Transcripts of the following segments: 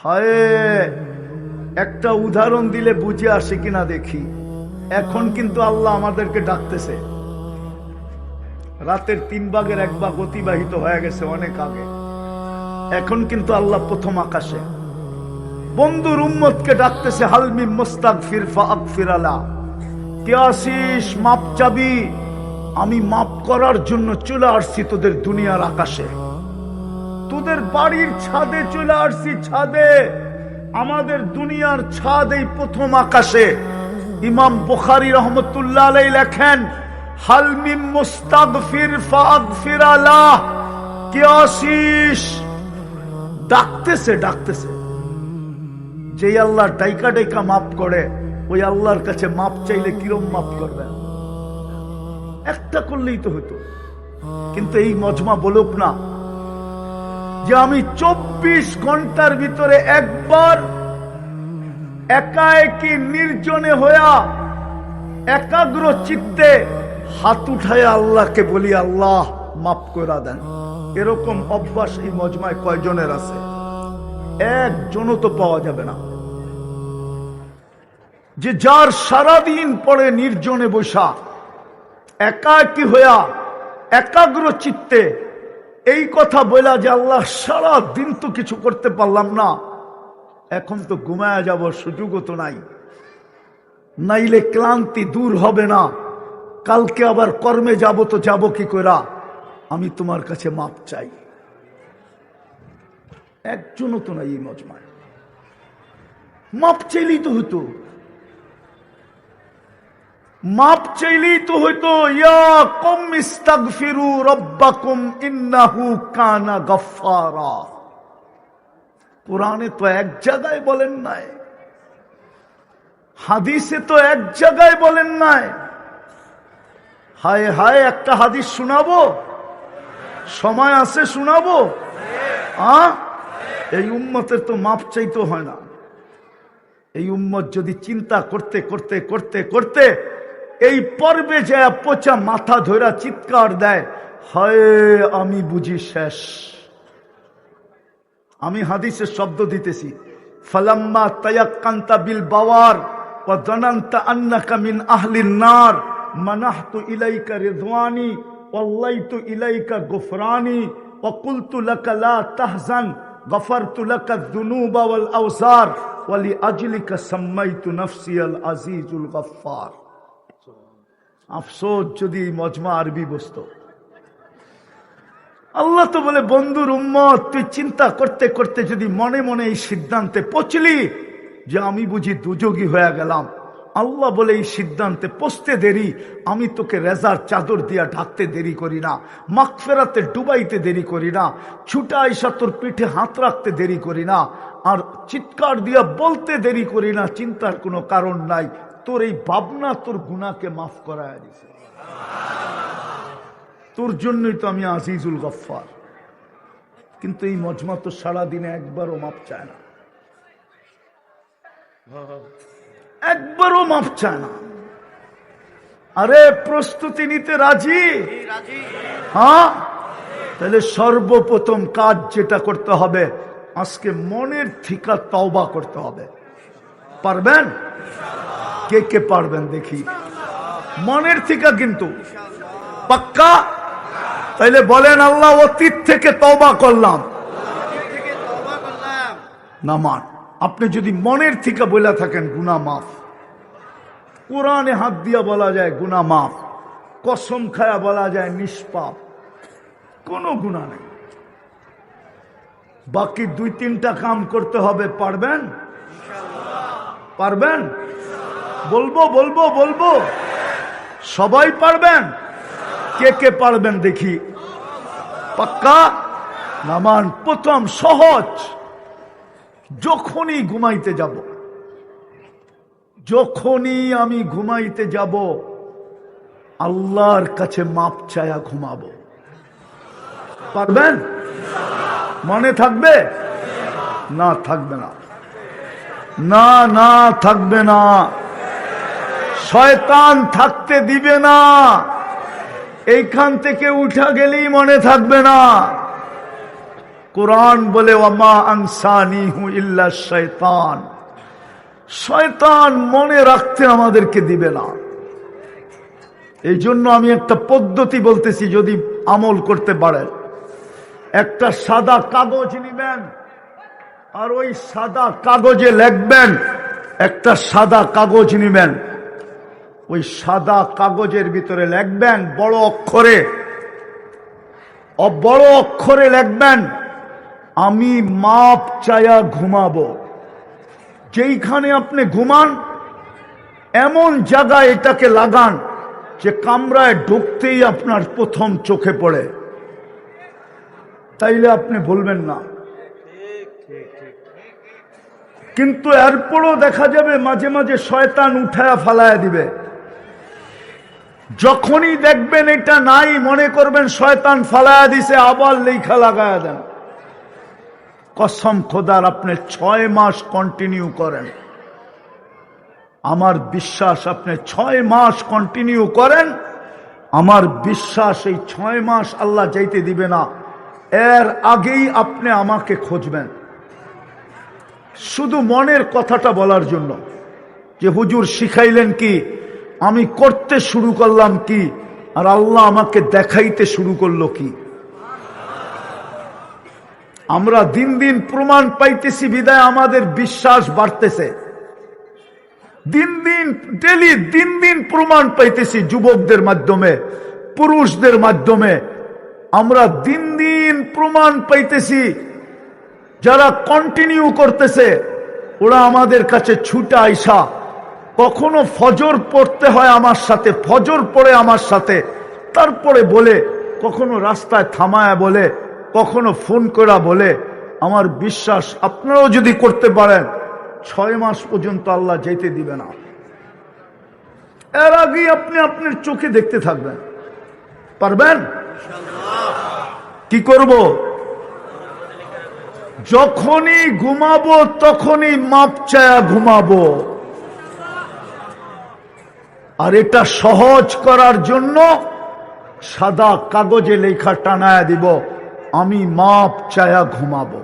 হায়, একটা উদাহরণ দিলে বুঝে আসে কিনা দেখি। এখন কিন্তু আল্লাহ আমাদেরকে ডাকতেছে। রাতের 3 ভাগের 1 ভাগ অতিবাহিত হয়ে গেছে অনেক আগে। এখন কিন্তু আল্লাহ প্রথম আকাশে বন্ধুর উম্মতকে ডাকতেছে, হালমি মুস্তাগফির ফাগফির আলা, কে আসিস মাপ চাবি? আমি মাপ করার জন্য চলে আসছি তোদের দুনিয়ার আকাশে, তোদের বাড়ির ছাদে চলে আসছি। ছাদে, আমাদের দুনিয়ার ছাদ এই প্রথম আকাশে। ইমাম বুখারী রহমতুল্লাহ আলাইহি লেখেন, হালমি মুস্তাগফির ফাগফির আলা, কে আসিস? ডাকতেছে, ডাকতেছে। যে আল্লাহ ডাইকা ডাইকা মাফ করে, ওই আল্লাহর কাছে মাপ চাইলে কিরম মাফ করবেন? একটা করলেই তো হতো। কিন্তু এই মজমা বলুক না যে আমি 24 ঘন্টার ভিতরে একবার একাএকি নির্জনে হইয়া একাগ্র চিত্তে হাত উঠায় আল্লাহকে বলি, আল্লাহ মাফ করে দেন। এরকম অভ্যাস এই মজমায় কয়জনের আছে? একজনও তো পাওয়া যাবে না। যে যার সারাদিন পরে নির্জনে বসা একাকী হইয়া একাগ্র চিত্তে এই কথা বলা যে আল্লাহ সারা দিন তো কিছু করতে পারলাম না, এখন তো ঘুমায়া যাব, সুযোগও তো নাই, নাইলে ক্লান্তি দূর হবে না, কালকে আবার কর্মে যাব তো যাব কি কইরা, আমি তোমার কাছে মাপ চাই। একজনও তো নাই এই মজমায়। মাপ চাইলেই তো হইতো, মাপ চাইলেই তো হইতো। ইয়া কওম ইস্তাগফিরু রাব্বাকুম ইন্নাহু কানা গাফফারা। কোরআনে তো এক জায়গায় বলেন নাই, হাদিসে তো এক জায়গায় বলেন নাই। হায় হায়, একটা হাদিস শোনাবো? সময় আছে শোনাবো? এই উম্মতের তো মাপ চাইতে হয় না। এই উম্মত যদি চিন্তা করতে করতে করতে করতে এই পর্বে যে পচা মাথা ধরা চিৎকার দেয়, হায় আমি বুঝি শেষ। আমি হাদিসের শব্দ দিতেছি, ফালাম্মা তায়াক্কানতা বিল বাওয়ার ওয়া যানানতা আন্নাকা মিন আহলিন নার মানাহতু ইলাইকা রিদওয়ানি ওয়াল্লাইতু ইলাইকা গুফরানি ওয়া কুলতু লাকা লা তাহজান গফারতু লাকা যুনুবা ওয়াল আওসার ওয়া লিআজলিকা সাম্মাইতু নাফসি আল আজিজুল গফফার। আফসোস যদি মজমা আরবি বসতো। আল্লাহ তো বলে, বন্ধুর উম্মত তুই চিন্তা করতে করতে যদি মনে মনে এই সিদ্ধান্তে পৌঁছলি যে আমি বুঝি দুযোগী হয়ে গেলাম, আল্লাহ বলে এই সিদ্ধান্তে পৌঁছতে দেরি, আমি তোকে রেজার চাদর দিয়া ঢাকতে দেরি করি না, মাগফিরাতে ডুবাইতে দেরি করি না, ছুটা আইসা তোর পিঠে হাত রাখতে দেরি করি না, আর চিৎকার দিয়া বলতে দেরি করি না। চিন্তার কোনো কারণ নাই, তোর এই ভাবনা তোর গুনাহকে মাফ করায় দিছে। তোর জন্যই তো আমি আজিজুল গফফার। কিন্তু এই মজমা তো সারাদিনে একবারও মাপ চায় না, একবারও মাপ চায় না। আরে প্রস্তুতি নিতে রাজি? হ্যাঁ, তাহলে সর্বপ্রথম কাজ যেটা করতে হবে, আজকে মনের থেকে তওবা করতে হবে। পারবেন? কে কে পারবেন দেখি? মনের থেকে কিন্তু পাক্কা? তাইলে বলেন, আল্লাহ অতীত থেকে তওবা করলাম। না মান, আপনি যদি মনের থেকে বলে থাকেন গুনাহ মাফ, কোরআনে হাত দিয়া বলা যায় গুনাহ মাফ, কসম খায়া বলা যায় নিষ্পাপ, কোনো গুনাহ নেই। বাকি 2-3টা কাম করতে হবে। পারবেন? পারবেন? বলবো বলবো বলবো, সবাই পারবেন? কে কে পারবেন দেখি? পাক্কা? নামান। প্রথম সহজ, যখনই ঘুমাইতে যাব, যখনই আমি ঘুমাইতে যাব, আল্লাহর কাছে মাপ চায়া ঘুমাবো। পারবেন? মনে থাকবে? না থাকবে না, না না থাকবে না, শয়তান থাকতে দিবে না। এইখান থেকে উঠা গেলেই মনে থাকবে না। কুরআন বলে ওয়ামা আনসানিহু ইল্লা শাইতান, শয়তান মনে রাখতে আমাদেরকে দিবে না। এই জন্য আমি একটা পদ্ধতি বলতেছি, যদি আমল করতে পারেন, একটা সাদা কাগজ নিবেন আর ওই সাদা কাগজে লিখবেন, একটা সাদা কাগজ নিবেন, ওই সাদা কাগজের ভিতরে লিখবেন বড় অক্ষরে লিখবেন, আমি মাপ চায়া ঘুমাবো। যেইখানে আপনি ঘুমান এমন জায়গায় এটাকে লাগান যে কামরায় ঢুকতেই আপনার প্রথম চোখে পড়ে, তাইলে আপনি বলবেন না। কিন্তু এরপরও দেখা যাবে মাঝে মাঝে শয়তান উঠায়া ফালায়া দিবে। যখনই দেখবেন এটা নাই, মনে করবেন শয়তান ফালায়া দিছে, আবার লেখা লাগায়া দেন। কসম খোদার, আপনি 6 মাস কন্টিনিউ করেন, আমার বিশ্বাস আপনি 6 মাস কন্টিনিউ করেন, আমার বিশ্বাস এই 6 মাস আল্লাহ যাইতে দিবে না। এর আগেই আপনি আমাকে খুঁজবেন, শুধু মনের কথাটা বলার জন্য যে হুজুর শিখাইলেন কি, আমি করতে শুরু করলাম কি, আর আল্লাহ আমাকে দেখাইতে শুরু করলো কি। আমরা দিন দিন প্রমাণ পাইতেছি বিদায় আমাদের বিশ্বাস বাড়তেছে। দিন দিন প্রমাণ পাইতেছি যুবকদের মাধ্যমে, পুরুষদের মাধ্যমে। আমরা দিন দিন প্রমাণ পাইতেছি যারা কন্টিনিউ করতেছে, ওরা আমাদের কাছে ছুটে আইসা, কখনো ফজর পড়তে হয় আমার সাথে, ফজর পড়ে আমার সাথে, তারপরে বলে, কখনো রাস্তায় থামায়া বলে, কখনো ফোন করা বলে। আমার বিশ্বাস আপনারাও যদি করতে পারেন 6 মাস পর্যন্ত আল্লাহ যেতে দিবে না। এর আগেই আপনি আপনার চোখে দেখতে থাকবেন। পারবেন? কি করব? যখনই ঘুমাবো তখনই মাপ চায়া ঘুমাবো। আর এটা সহজ করার জন্য সাদা কাগজে লেখা টানায়া দিব, আমি মাপ চায়া ঘুমাবো।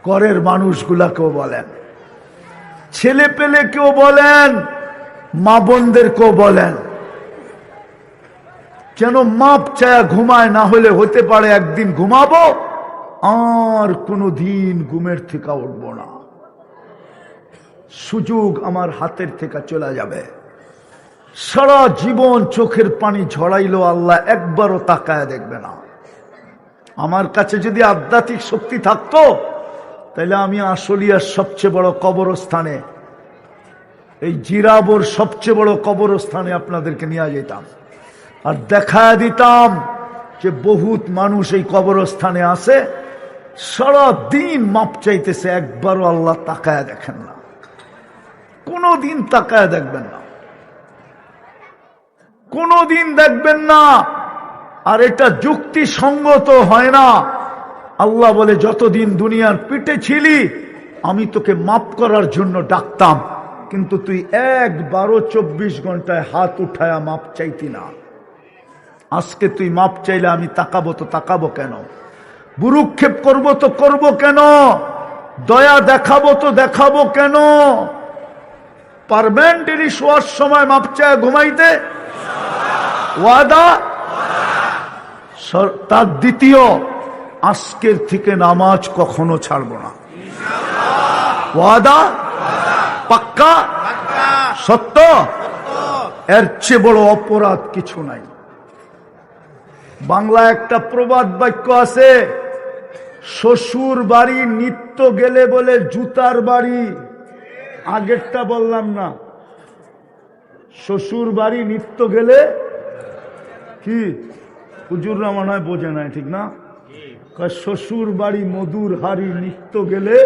ঘরের মানুষগুলাকেও বলেন, ছেলে পেলে কেউ বলেন, মা বোনদেরকেও বলেন, যেন মাপ চায়া ঘুমায়। না হলে হতে পারে একদিন ঘুমাবো আর কোনদিন ঘুমের থেকে উঠব না, সুযোগ আমার হাতের থেকে চলে যাবে। সারা জীবন চোখের পানি ঝরাইলো, আল্লাহ একবারও তাকায় দেখবে না। আমার কাছে যদি আধ্যাত্মিক শক্তি থাকতো, তাহলে আমি আশুলিয়ার সবচেয়ে বড় কবরস্থানে, এই জিরাবর সবচেয়ে বড় কবরস্থানে আপনাদেরকে নিয়ে যেতাম আর দেখায় দিতাম যে বহুত মানুষ এই কবরস্থানে আছে, সারা দিন মাপ চাইতেছে, একবারও আল্লাহ তাকায় দেখেন না, কোনদিন তাকায় দেখবেন না, কোনদিন দেখবেন না। আর এটা যুক্তিসঙ্গত হয় না। আল্লাহ বলে, যতদিন দুনিয়ার পিঠে ছিলি আমি তোকে মাপ করার জন্য ডাকতাম, কিন্তু তুই 1-12-24 ঘন্টায় হাত উঠায়া মাপ চাইতি না। আজকে তুই মাপ চাইলে আমি তাকাবো তো তাকাবো কেন? বুরুক্ষেপ করবো তো করবো কেন? দয়া দেখাবো তো দেখাবো কেন? পারবেন ডেলি শোয়ার সময় মাপ চায়া ঘুমাইতে? ওয়াদা? তার দ্বিতীয়, আজকের থেকে নামাজ কখনো ছাড়বো না। ওয়াদা? পাক্কা? সত্য? এর চেয়ে বড় অপরাধ কিছু নাই। বাংলা একটা প্রবাদ বাক্য আছে, শ্বশুর বাড়ি নিত্য গেলে বলে জুতার বাড়ি। আগেরটা বললাম না, শ্বশুর বাড়ি নিত্য গেলে কি, হুজুররা মনে হয় বোঝে নাই, ঠিক না? শ্বশুর বাড়ি মধুর হাড়ি নিত্য গেলে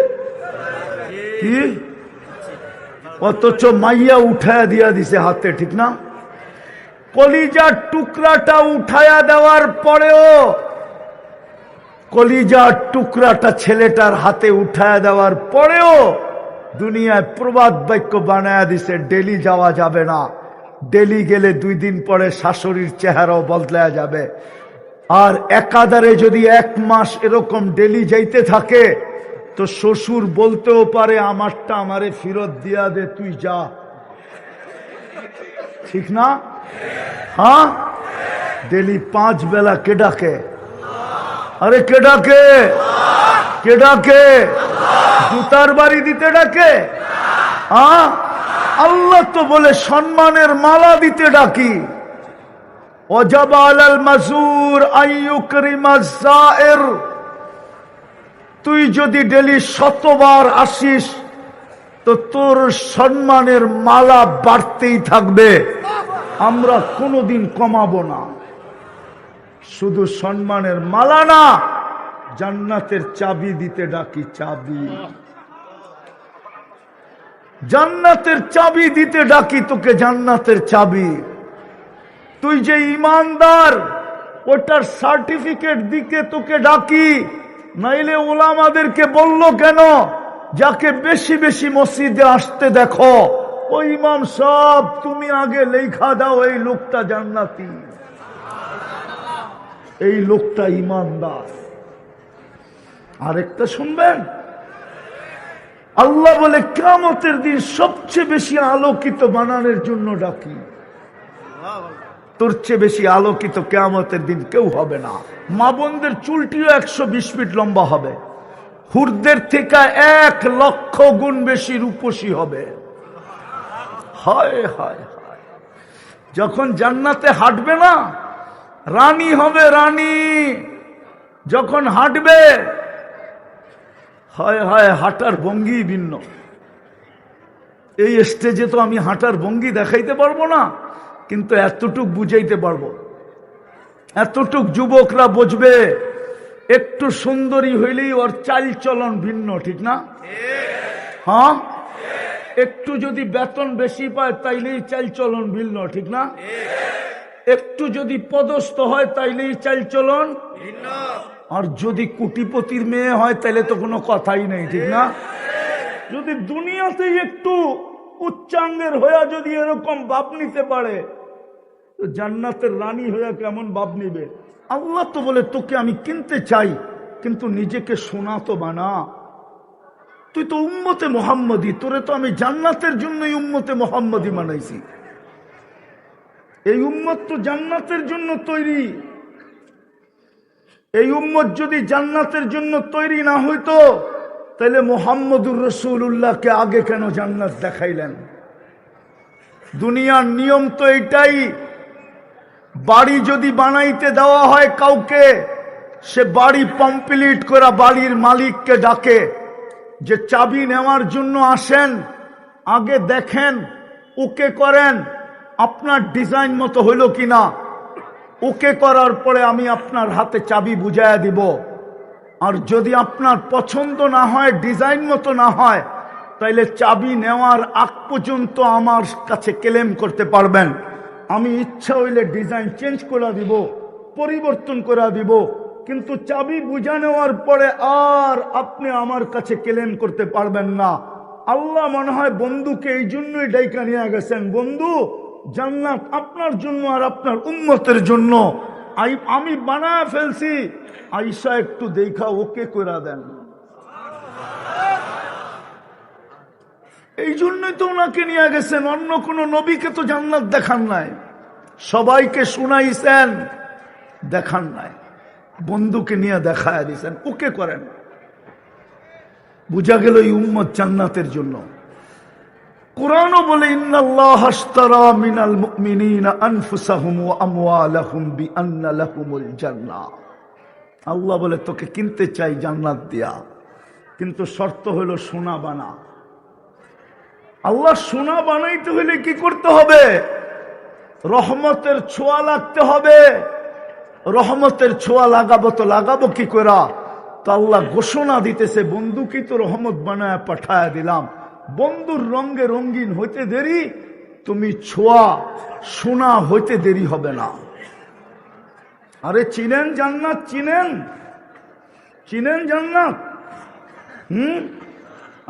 কি, অথচ মাইয়া উঠায়া দিয়া দিছে হাতে, ঠিক না? কলিজার টুকরাটা উঠায়া দেওয়ার পরেও, কলিজার টুকরাটা ছেলেটার হাতে উঠায়া দেওয়ার পরেও দুনিয়ায় প্রবাদ বাক্য বানায়া দিছে, ডেলি যাওয়া যাবে না, ডেলি গেলে 2 দিন পরে শাশুড়ির চেহারাও বদলায়া যাবে। আর একাধারে যদি 1 মাস এরকম ডেলি যাইতে থাকে তো শ্বশুর বলতেও পারে আমারটা আমারে ফেরত দিয়া দে, তুই যা। ঠিক না? হ্যাঁ, ডেলি 5 বেলা কে ডাকে? আরে কে ডাকে? কে ডাকে? জুতার বাড়ি দিতে ডাকে? হ্যাঁ, আল্লাহ তো বলে সম্মানের মালা দিতে ডাকি। ওয়াজাবা আলাল মাজুর আইয়ুকরিমাজ যায়ের, তুই যদি ডেলি 100 বার আসিস তো তোর সম্মানের মালা বাড়তেই থাকবে, আমরা কোনোদিন কমাবো না। শুধু সম্মানের মালা না, জান্নাতের চাবি দিতে ডাকি। চাবি, জান্নাতের চাবি দিতে ডাকি তোকে, জান্নাতের চাবি। তুই যে ইমানদার ওটার সার্টিফিকেট দিকে তোকে ডাকি। নাইলে ওলামাদেরকে বললো কেন, যাকে বেশি বেশি মসজিদে আসতে দেখো ও ইমাম সাহেব তুমি আগে লেখা দাও এই লোকটা জান্নাতি, এই লোকটা ইমানদার। আরেকটা শুনবেন, আল্লাহ বলে কিয়ামতের দিন সবচেয়ে বেশি আলোকিত বানানোর জন্য ডাকি। তোর চেয়ে বেশি আলোকিত কিয়ামতের দিন কেউ হবে না। মা বোনদের চুলটিও 120 ফিট লম্বা হবে, হুরদের থেকে 1 লক্ষ গুণ বেশি রূপসী হবে। হায় হায় হায়, যখন জান্নাতে হাঁটবে না, রানী হবে রানী। যখন হাঁটবে, হায় হায়, হাঁটার ভঙ্গি ভিন্ন। এই স্টেজে তো আমি হাঁটার ভঙ্গি দেখাইতে পারবো না, কিন্তু এতটুক বুঝাইতে পারবো, এতটুক যুবকরা বুঝবে। একটু সুন্দরী হইলেই ওর চাল চলন ভিন্ন, ঠিক না? হ্যাঁ, একটু যদি বেতন বেশি পায় তাইলেই চাল চলন ভিন্ন, ঠিক না? একটু যদি পদস্থ হয় তাইলেই চাল চলন ভিন্ন। আর যদি কোটিপতির মেয়ে হয় তাইলে তো কোনো কথাই নেই, ঠিক না? যদি দুনিয়াতেই একটু উচ্চাঙ্গের হইয়া যদি এরকম ভাব নিতে পারে, তো জান্নাতের রানী হইয়া কেমন ভাব নিবে? আল্লাহ তো বলে তোকে আমি কিনতে চাই, কিন্তু নিজেকে সোনা তো বানা। তুই তো উম্মতে মুহাম্মদী, তোরে তো আমি জান্নাতের জন্যই উম্মতে মুহাম্মদী বানাইছি। এই উম্মত তো জান্নাতের জন্য তৈরি। এই উম্মত যদি জান্নাতের জন্য তৈরি না হইতো তাহলে মুহাম্মদুর রাসূলুল্লাহকে আগে কেন জান্নাত দেখাইলেন? দুনিয়ার নিয়ম তো এটাই, বাড়ি যদি বানাইতে দেওয়া হয় কাউকে, সে বাড়ি কমপ্লিট করা বাড়ির মালিককে ডাকে যে চাবি নেওয়ার জন্য আসেন, আগে দেখেন, ওকে করেন আপনার ডিজাইন মতো হইল কিনা। ওকে করার পরে আমি আপনার হাতে চাবি বুঝাইয়া দিব। আর যদি আপনার পছন্দ না হয়, ডিজাইন মতো না হয়, তাইলে চাবি নেওয়ার আগ পর্যন্ত আমার কাছে ক্লেম করতে পারবেন। আমি ইচ্ছা হইলে ডিজাইন চেঞ্জ করে দিব, পরিবর্তন করে দিব, কিন্তু চাবি বুঝা নেওয়ার পরে আর আপনি আমার কাছে ক্লেম করতে পারবেন না। আল্লাহ মনে হয় বন্ধুকে এই জন্যই ডাইকা নিয়ে গেছেন, বন্ধু জান্নাত আপনার জন্য আর আপনার উম্মতের জন্য আমি বানায় ফেলছি, আইসা একটু দেখা ওকে করে দেন। এই জন্যই তো ওনাকে নিয়ে গেছেন, অন্য কোন নবীকে তো জান্নাত দেখান নাই, সবাইকে শুনাইছেন, দেখান নাই, বন্ধুকে নিয়ে দেখায় দিয়েছেন, ওকে করেন। বুঝা গেল এই উম্মত জান্নাতের জন্য। কুরআনও বলে ইন্নাল্লাহা আশতারা মিনাল মুমিনিনা আনফুসাহুম ওয়া আমওয়ালাহুম বিআন্না লাহুমুল জান্নাহ। আল্লাহ বলে তোকে কিনতে চাই জান্নাত দিয়া, কিন্তু শর্ত হলো সোনা বানা। আল্লাহ সোনা বানাইতে হলে কি করতে হবে? রহমতের ছোঁয়া লাগতে হবে। রহমতের ছোঁয়া লাগাবো তো লাগাবো কি করে? তো আল্লাহ ঘোষণা দিতেছে, বন্ধুকে তো রহমত বানায় পাঠায় দিলাম, বন্ধুর রঙে রঙিন হইতে দেরি, তুমি ছোঁয়া সোনা হইতে দেরি হবে না। আরে চিনেন জান্নাত? চিনেন? চিনেন জান্নাত?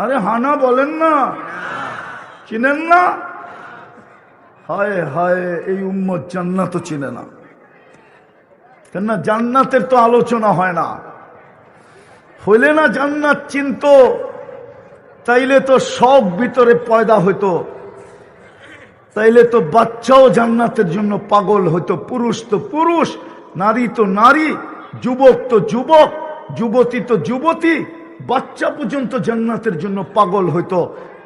আরে হানা বলেন না, চিনেন না? হায় হায়, এই উম্মত জান্নাতও চিনে না। কেননা জান্নাতের তো আলোচনা হয় না। হইলে না জান্নাত চিন্ত, তাইলে তো সব ভিতরে পয়দা হইতো, তাইলে তো বাচ্চাও জান্নাতের জন্য পাগল হইতো। পুরুষ তো পুরুষ, নারী তো নারী, যুবক তো যুবক, যুবতী তো যুবতী, বাচ্চা পর্যন্ত জান্নাতের জন্য পাগল হইতো।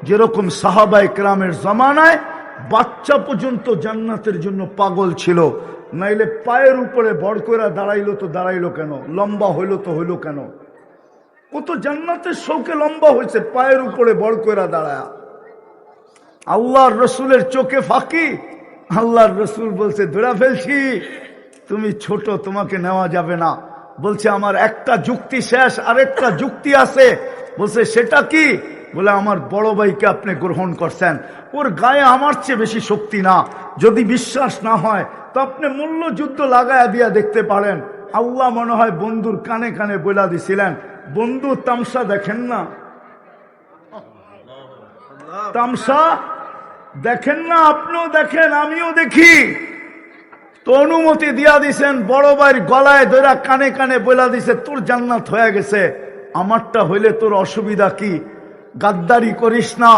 যেরকম সাহাবায়ে কেরামের জামানায় বাচ্চা পর্যন্ত জান্নাতের জন্য পাগল ছিল। নাইলে পায়ের উপরে ভর করে দাঁড়াইলো তো দাঁড়াইলো কেন, লম্বা হইলো তো হইলো কেন? ও তো জান্নাতের শৌকে লম্বা হয়েছে, পায়ের উপরে ভর করে দাঁড়ায়। আল্লাহর রসুলের চোখে ফাঁকি। আল্লাহর রসুল বলছে ধরে ফেলছি, তুমি ছোট, তোমাকে নেওয়া যাবে না। বলছে আমার একটা যুক্তি শেষ, আরেকটা যুক্তি আছে। বলছে সেটা কি? বলে আমার বড় ভাইকে আপনি গ্রহণ করছেন, ওর গায়ে আমার চেয়ে বেশি শক্তি না। যদি বিশ্বাস না হয় তো আপনি মূল্য যুদ্ধ লাগায়া দিয়া দেখতে পারেন। আল্লাহ মনে হয় বন্ধুর কানে কানে বইলা দিছিলেন, বন্ধু তামসা দেখেন না, তামসা দেখেন না, আপনিও দেখেন আমিও দেখি। তো অনুমতি দিয়া দিছেন, বড় ভাইয়ের গলায় ধরে কানে কানে বইলা দিছে তোর জান্নাত হয়ে গেছে, আমারটা হইলে তোর অসুবিধা কি? গাদ্দারি করিস না,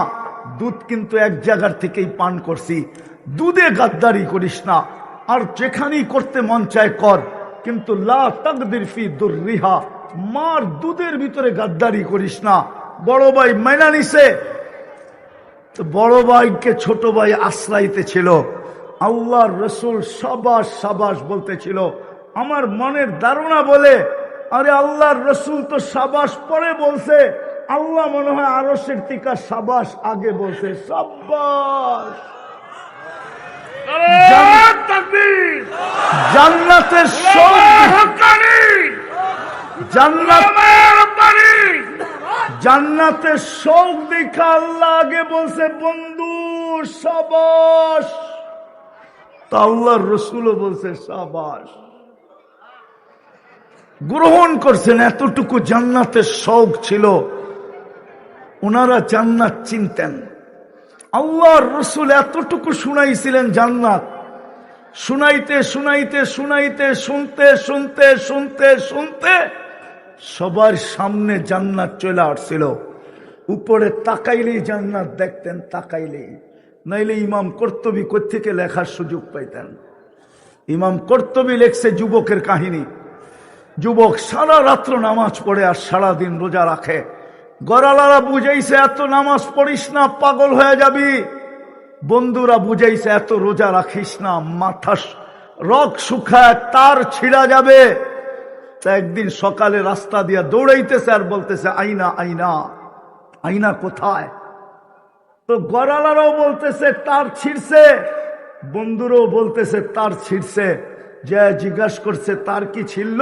দুধ কিন্তু এক জায়গার থেকেই পান করছি, দুধে গাদ্দারি করিস না। আর যেখানেই করতে মন চায় কর, কিন্তু লা তাকদির ফি দুররিহা, মার দুধের ভিতরে গাদ্দারি করিস না। বড় ভাই মাইনা নিছে। তো বড় ভাইকে ছোট ভাই আশ্রাইতে ছিল। আল্লাহর রসুল সাবাস সাবাস বলতেছিল। আমার মনের ধারণা বলে, আরে আল্লাহর রসুল তো সাবাস পরে বলছে, আল্লাহ মনে হয় আরশের টিকা সাবাস আগে বলছে। সাবাস, জান্নাতের জান্নাতের শৌক দেখা আল্লাহ আগে বলছে বন্ধু সাবাস। তা আল্লাহর রসুলও বলছে সাবাস, গ্রহণ করছেন। এতটুকু জান্নাতের শৌক ছিল, ওনারা জান্নাত চিনতেন। আল্লাহর রসুল এতটুকু শুনাইছিলেন জান্নাত, শুনাইতে শুনাইতে শুনাইতে শুনতে শুনতে শুনতে শুনতে সবার সামনে জান্নাত চলে আসছিল। উপরে তাকাইলেই জান্নাত দেখতেন, তাকাইলেই। নাইলে ইমাম কর্তবী কোত্থেকে লেখার সুযোগ পাইতেন? ইমাম কর্তবী লেখছে যুবকের কাহিনী। যুবক সারা রাত্র নামাজ পড়ে আর সারাদিন রোজা রাখে। গড়ালারা বুঝাইছে এত নামাজ পড়িস না, পাগল হয়ে যাবি। বন্ধুরা বুঝাইছে এত রোজা রাখিস না, মাথা রক শুকায় তার ছিঁড়া যাবে। তা একদিন সকালে রাস্তা দিয়া দৌড়াইতেছে আর বলতেছে আইনা আইনা, আইনা কোথায়? তো গড়ালারাও বলতেছে তার ছিঁড়ছে, বন্ধুরাও বলতেছে তার ছিঁড়ছে। যে জিজ্ঞাসা করছে তার কি ছিল?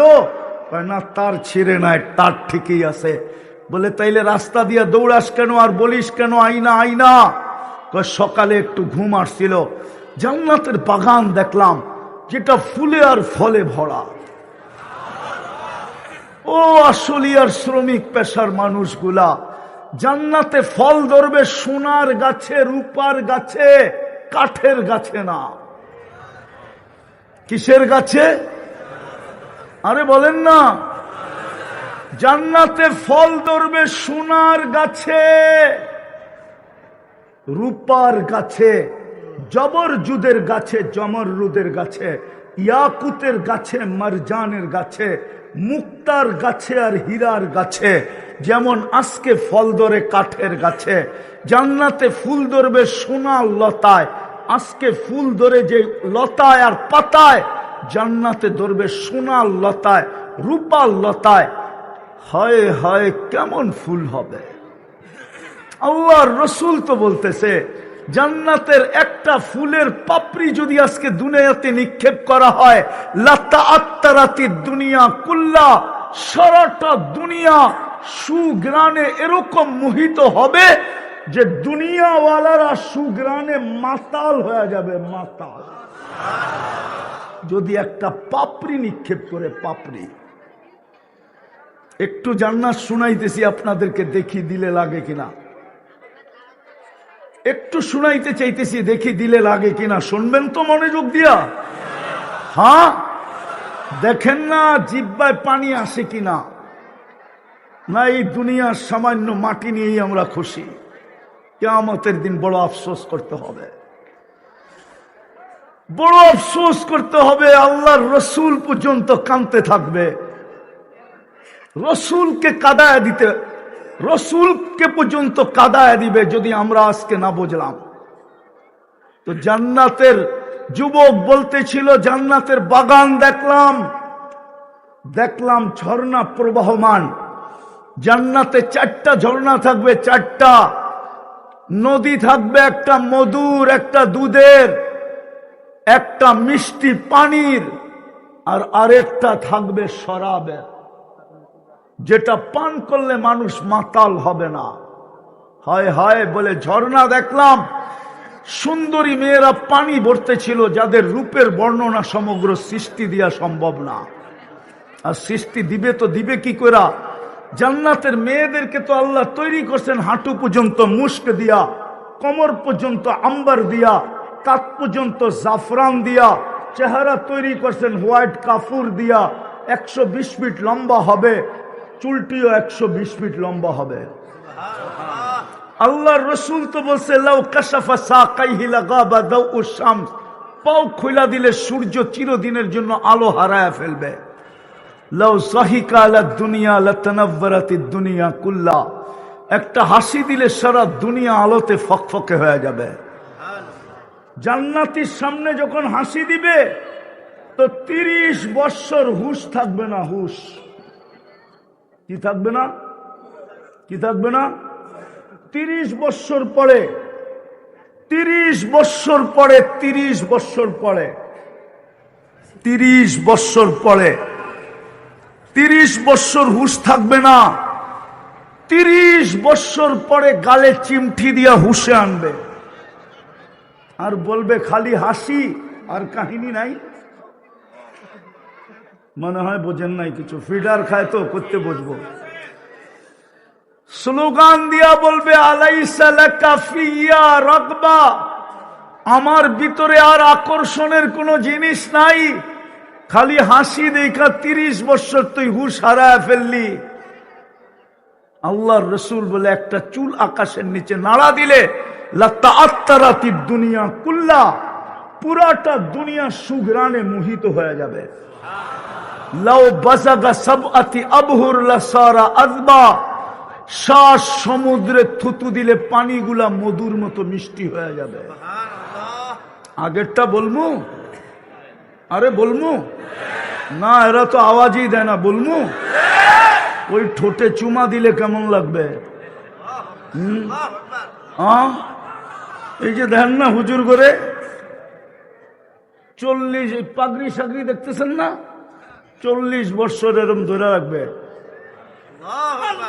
না, তার ছিঁড়ে নাই, তার ঠিকই আছে। বলে তাইলে রাস্তা দিয়া দৌড়াস কেন আর বলিস কেন আইনা আইনা? সকালে একটু ঘুম আসছিল, জান্নাতের বাগান দেখলাম যেটা ফুলে আর ফলে ভরা। ও আসলিয়ার শ্রমিক পেশার মানুষগুলা, জান্নাতে ফল ধরবে সোনার গাছে, রূপার গাছে, কাঠের গাছে না। কিসের গাছে? আরে বলেন না। জান্নাতে ফল ধরবে সোনার গাছে, রূপার গাছে, জবরজুদের গাছে, জমররুদের গাছে, ইয়াকুতের গাছে, মারজানের গাছে, মুক্তার গাছে আর হীরার গাছে। যেমন আজকে ফল ধরে কাঠের গাছে, জান্নাতে ফুল ধরবে সোনার লতায়। আজকে ফুল ধরে যে লতায় আর পাতায়, জান্নাতে ধরবে সোনার লতায়, রূপার লতায়। হয় হয় কেমন ফুল হবে! আল্লাহর রসুল তো বলতেছে জান্নাতের একটা ফুলের পাপড়ি যদি আজকে দুনিয়াতে নিক্ষেপ করা হয়, লাতা আত্তারাতি দুনিয়া কুল্লা, সারাটা দুনিয়া সুগ্রানে এরকম মোহিত হবে যে দুনিয়াওয়ালারা সুগ্রানে মাতাল হয়ে যাবে, মাতাল। যদি একটা পাপড়ি নিক্ষেপ করে, পাপড়ি। একটু জান্নাত শুনাইতেছি আপনাদেরকে, দেখি দিলে লাগে কিনা। একটু শুনাইতে চাইতেছি, দেখি দিলে লাগে কিনা। শুনবেন তো মনোযোগ দিয়া? হ্যাঁ, দেখেন না জিহ্বায় পানি আসে কিনা, না এই দুনিয়ার সামান্য মাটি নিয়েই আমরা খুশি। কিয়ামতের দিন বড় আফসোস করতে হবে, বড় আফসোস করতে হবে। আল্লাহর রসুল পর্যন্ত কাঁদতে থাকবে, রসুলকে কাঁদায় দিতে, রসুলকে পর্যন্ত কাঁদায় দিবে যদি আমরা আজকে না বুঝলাম। তো জান্নাতের যুবক বলতেছিল, জান্নাতের বাগান দেখলাম, দেখলাম ঝর্ণা প্রবাহমান। জান্নাতে 4টা ঝর্ণা থাকবে, 4টা নদী থাকবে, একটা মধুর, একটা দুধের, একটা মিষ্টি পানির, আর আরেকটা থাকবে শরাবের, যেটা পান করলে মানুষ মাতাল হবে না। হায় হায় বলে ঝর্ণা দেখলাম, সুন্দরী মেয়েরা পানি ভরতে ছিল, যাদের রূপের বর্ণনা সমগ্র সৃষ্টি দিয়া সম্ভব না। আর সৃষ্টি দিবে তো দিবে কি করে? জান্নাতের মেয়েদেরকে তো আল্লাহ তৈরি করছেন হাঁটু পর্যন্ত মুস্ক দিয়া, কোমর পর্যন্ত আম্বার দিয়া, কাত পর্যন্ত জাফরান দিয়া, চেহারা তৈরি করছেন হোয়াইট কাফুর দিয়া। 120 ফিট লম্বা হবে, চুলটিও 120 ফিট লম্বা হবে। আল্লাহর রসুল তো বলছে লাউ কাশাফা সাকাইহি লাগাবা দাউ শামস, পাও খুলা দিলে সূর্য চিরদিনের জন্য আলো হারায় ফেলবে। লাউ সাহিকা আলা দুনিয়া লাতানাওয়ারাতিদ দুনিয়া কুল্লা, একটা হাসি দিলে সারা দুনিয়া আলোতে ফকফকে হয়ে যাবে। জান্নাতীর সামনে যখন হাসি দিবে তো 30 বছর হুশ থাকবে না। হুশ কি থাকবে না? কি থাকবে না? 30 বছর পরে, 30 বছর পরে, 30 বছর পরে, 30 বছর পরে, 30 বছর হুশ থাকবে না। 30 বছর পরে গালে চিমটি দিয়া হুশে আনবে, আর বলবে খালি হাসি আর কাহিনী নাই। মনে হয় বোঝেন নাই কিছু, ফিডার খায় তো করতে বসবো। স্লোগান দিয়া বলবে আলাইসা লাকা ফিয়া রাগবা, আমার ভিতরে আর আকর্ষণের কোনো জিনিস নাই, খালি হাসি দেখা 30 বছর তুই হুশ হারায় ফেললি। আল্লাহর রসুল বলে একটা চুল আকাশের নিচে নাড়া দিলে লাতাআত্তারাতিদ দুনিয়া কুল্লা, পুরাটা দুনিয়া সুঘ্রাণে মোহিত হয়ে যাবে। লাউ বাজাগা সাবআতি আবহুর লাসারা আযবা, শ্বাস সমুদ্রে থুতু দিলে পানিগুলা মধুর মতো মিষ্টি হয়ে যাবে। আগেরটা বলমু? আরে বলমু না, এরা তো আওয়াজই দেয় না। বলমু? ওই ঠোঁটে চুমা দিলে কেমন লাগবে? এই যে দেখেন না হুজুর করে 40 পাগড়ি সাগড়ি দেখতেছেন না, 40 বছর এরম ধরে রাখবে।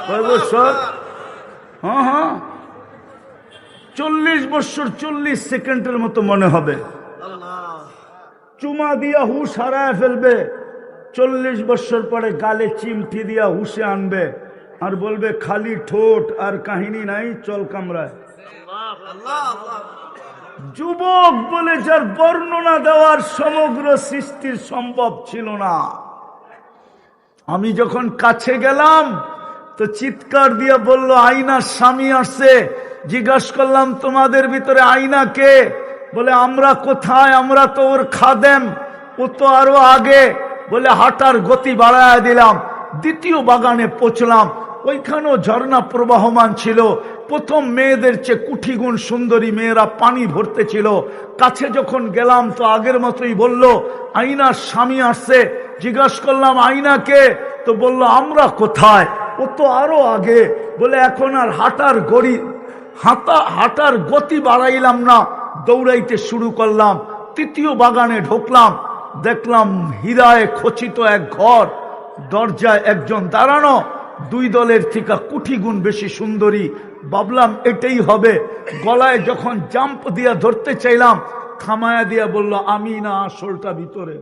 কয় বছর? হ্যাঁ হ্যাঁ, 40 বছর 40 সেকেন্ডের মতো মনে হবে। চুমা দিয়া হুশ হারায় ফেলবে। 40 বছর পরে গালে চিমটি দিয়া হুশে আনবে, আর বলবে খালি ঠোঁট আর কাহিনী নাই, চল কামরায়। যুবক বলে যার বর্ণনা দেওয়ার সমগ্র সৃষ্টির সম্ভব ছিল না। আমি যখন কাছে গেলাম তো চিৎকার দিয়া বলল আয়নার স্বামী আসছে। জিজ্ঞাসা করলাম তোমাদের ভিতরে আয়না কে? বলে আমরা কোথায়, আমরা তো ওর খাদেম, ও তো আরো আগে। বলে হাঁটার গতি বাড়ায় দিলাম, দ্বিতীয় বাগানে পৌঁছলাম, ওইখানেও ঝর্ণা প্রবাহমান ছিল। প্রথম মেয়েদের চেয়ে কুঠিগুণ সুন্দরী মেয়েরা পানি ভরতে ছিল। কাছে যখন গেলাম তো আগের মতোই বলল আয়নার স্বামী আসছে। জিজ্ঞাসা করলাম আয়না কে? তো বলল আমরা কোথায়, ও তো আরো আগে। বলে এখন আর হাঁটার গতি বাড়াইলাম না, দৌড়াইতে শুরু করলাম। তৃতীয় বাগানে ঢুকলাম, দেখলাম হীরায় খচিত এক ঘর, দরজায় একজন দাঁড়ানো, 2 দলের থেকে কুঠিগুণ বেশি সুন্দরী। ভাবলাম এটাই হবে। গলায় যখন জাম্প দিয়া ধরতে চাইলাম, থামায়া দিয়া বলল আমি না, আসলটা ভিতরে।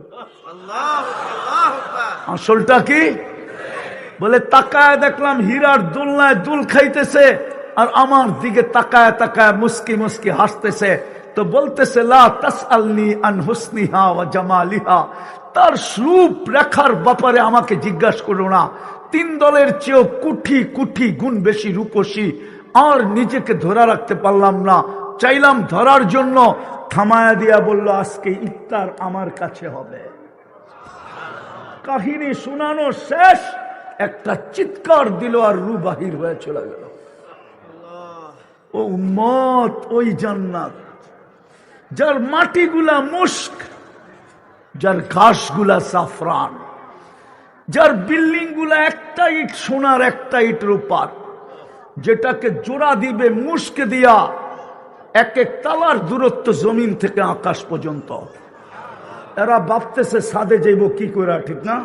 আসলটা কি? বলে তাকায় দেখলাম হীরার দোলনায় দুল খাইতেছে, আর আমার দিকে তাকায় তাকায় মুস্কি মুস্কি হাসতেছে। তো বলতেছে লা তাসআলনি আন হুসনিহা ওয়া জামালিহা, তার রূপ রেখার ব্যাপারে আমাকে জিজ্ঞাসা করো না। 3 দলের চেয়েও কোটি কোটি গুণ বেশি রূপসী। আর নিজেকে ধরে রাখতে পারলাম না, চাইলাম ধরার জন্য, থামায়া দিয়া বলল আজকে ইফতার আমার কাছে হবে। কাহিনী শোনানো শেষ, একটা চিৎকার দিল আর রূহ বাহির হয়ে চলে গেল। ও উম্মত, ওই জান্নাত যার মাটিগুলা মুস্ক, যার ঘাসগুলা সাফরান, যার বিল্ডিং গুলা একটা ইট সোনার একটা ইট রূপার, যেটাকে জোড়া দিবে মুস্ক দিয়া, এক এক তালার দূরত্ব জমিন থেকে আকাশ পর্যন্ত। এরা ভাবতেছে ছাদে যাইব কি করে, ঠিক না?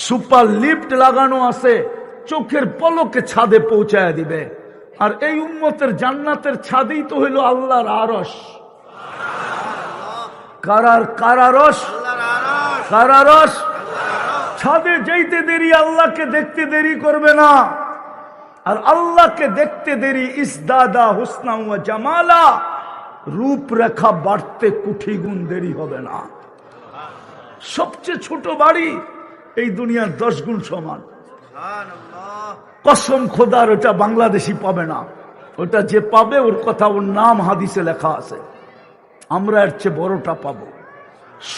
সুপার লিফট লাগানো আছে, চোখের পলকে ছাদে পৌঁছায় দিবে। আর এই উম্মতের জান্নাতের ছাদেই তো হইল আল্লাহর আরশ। কারারস ছাদে যাইতে দেরি, আল্লাহকে দেখতে দেরি করবে না। আর আল্লাহকে দেখতে দেরি ইসদাদা হুসনা ওয়া জামালা, রূপরেখা বাড়তে কোটি গুণ দেরি হবে না। সবচেয়ে ছোট বাড়ি এই দুনিয়ার 10 গুণ সমান। কসম খোদার, ওটা বাংলাদেশি পাবে না। ওটা যে পাবে ওর কথা, ওর নাম হাদিসে লেখা আছে। আমরা এর চেয়ে বড়টা পাবো।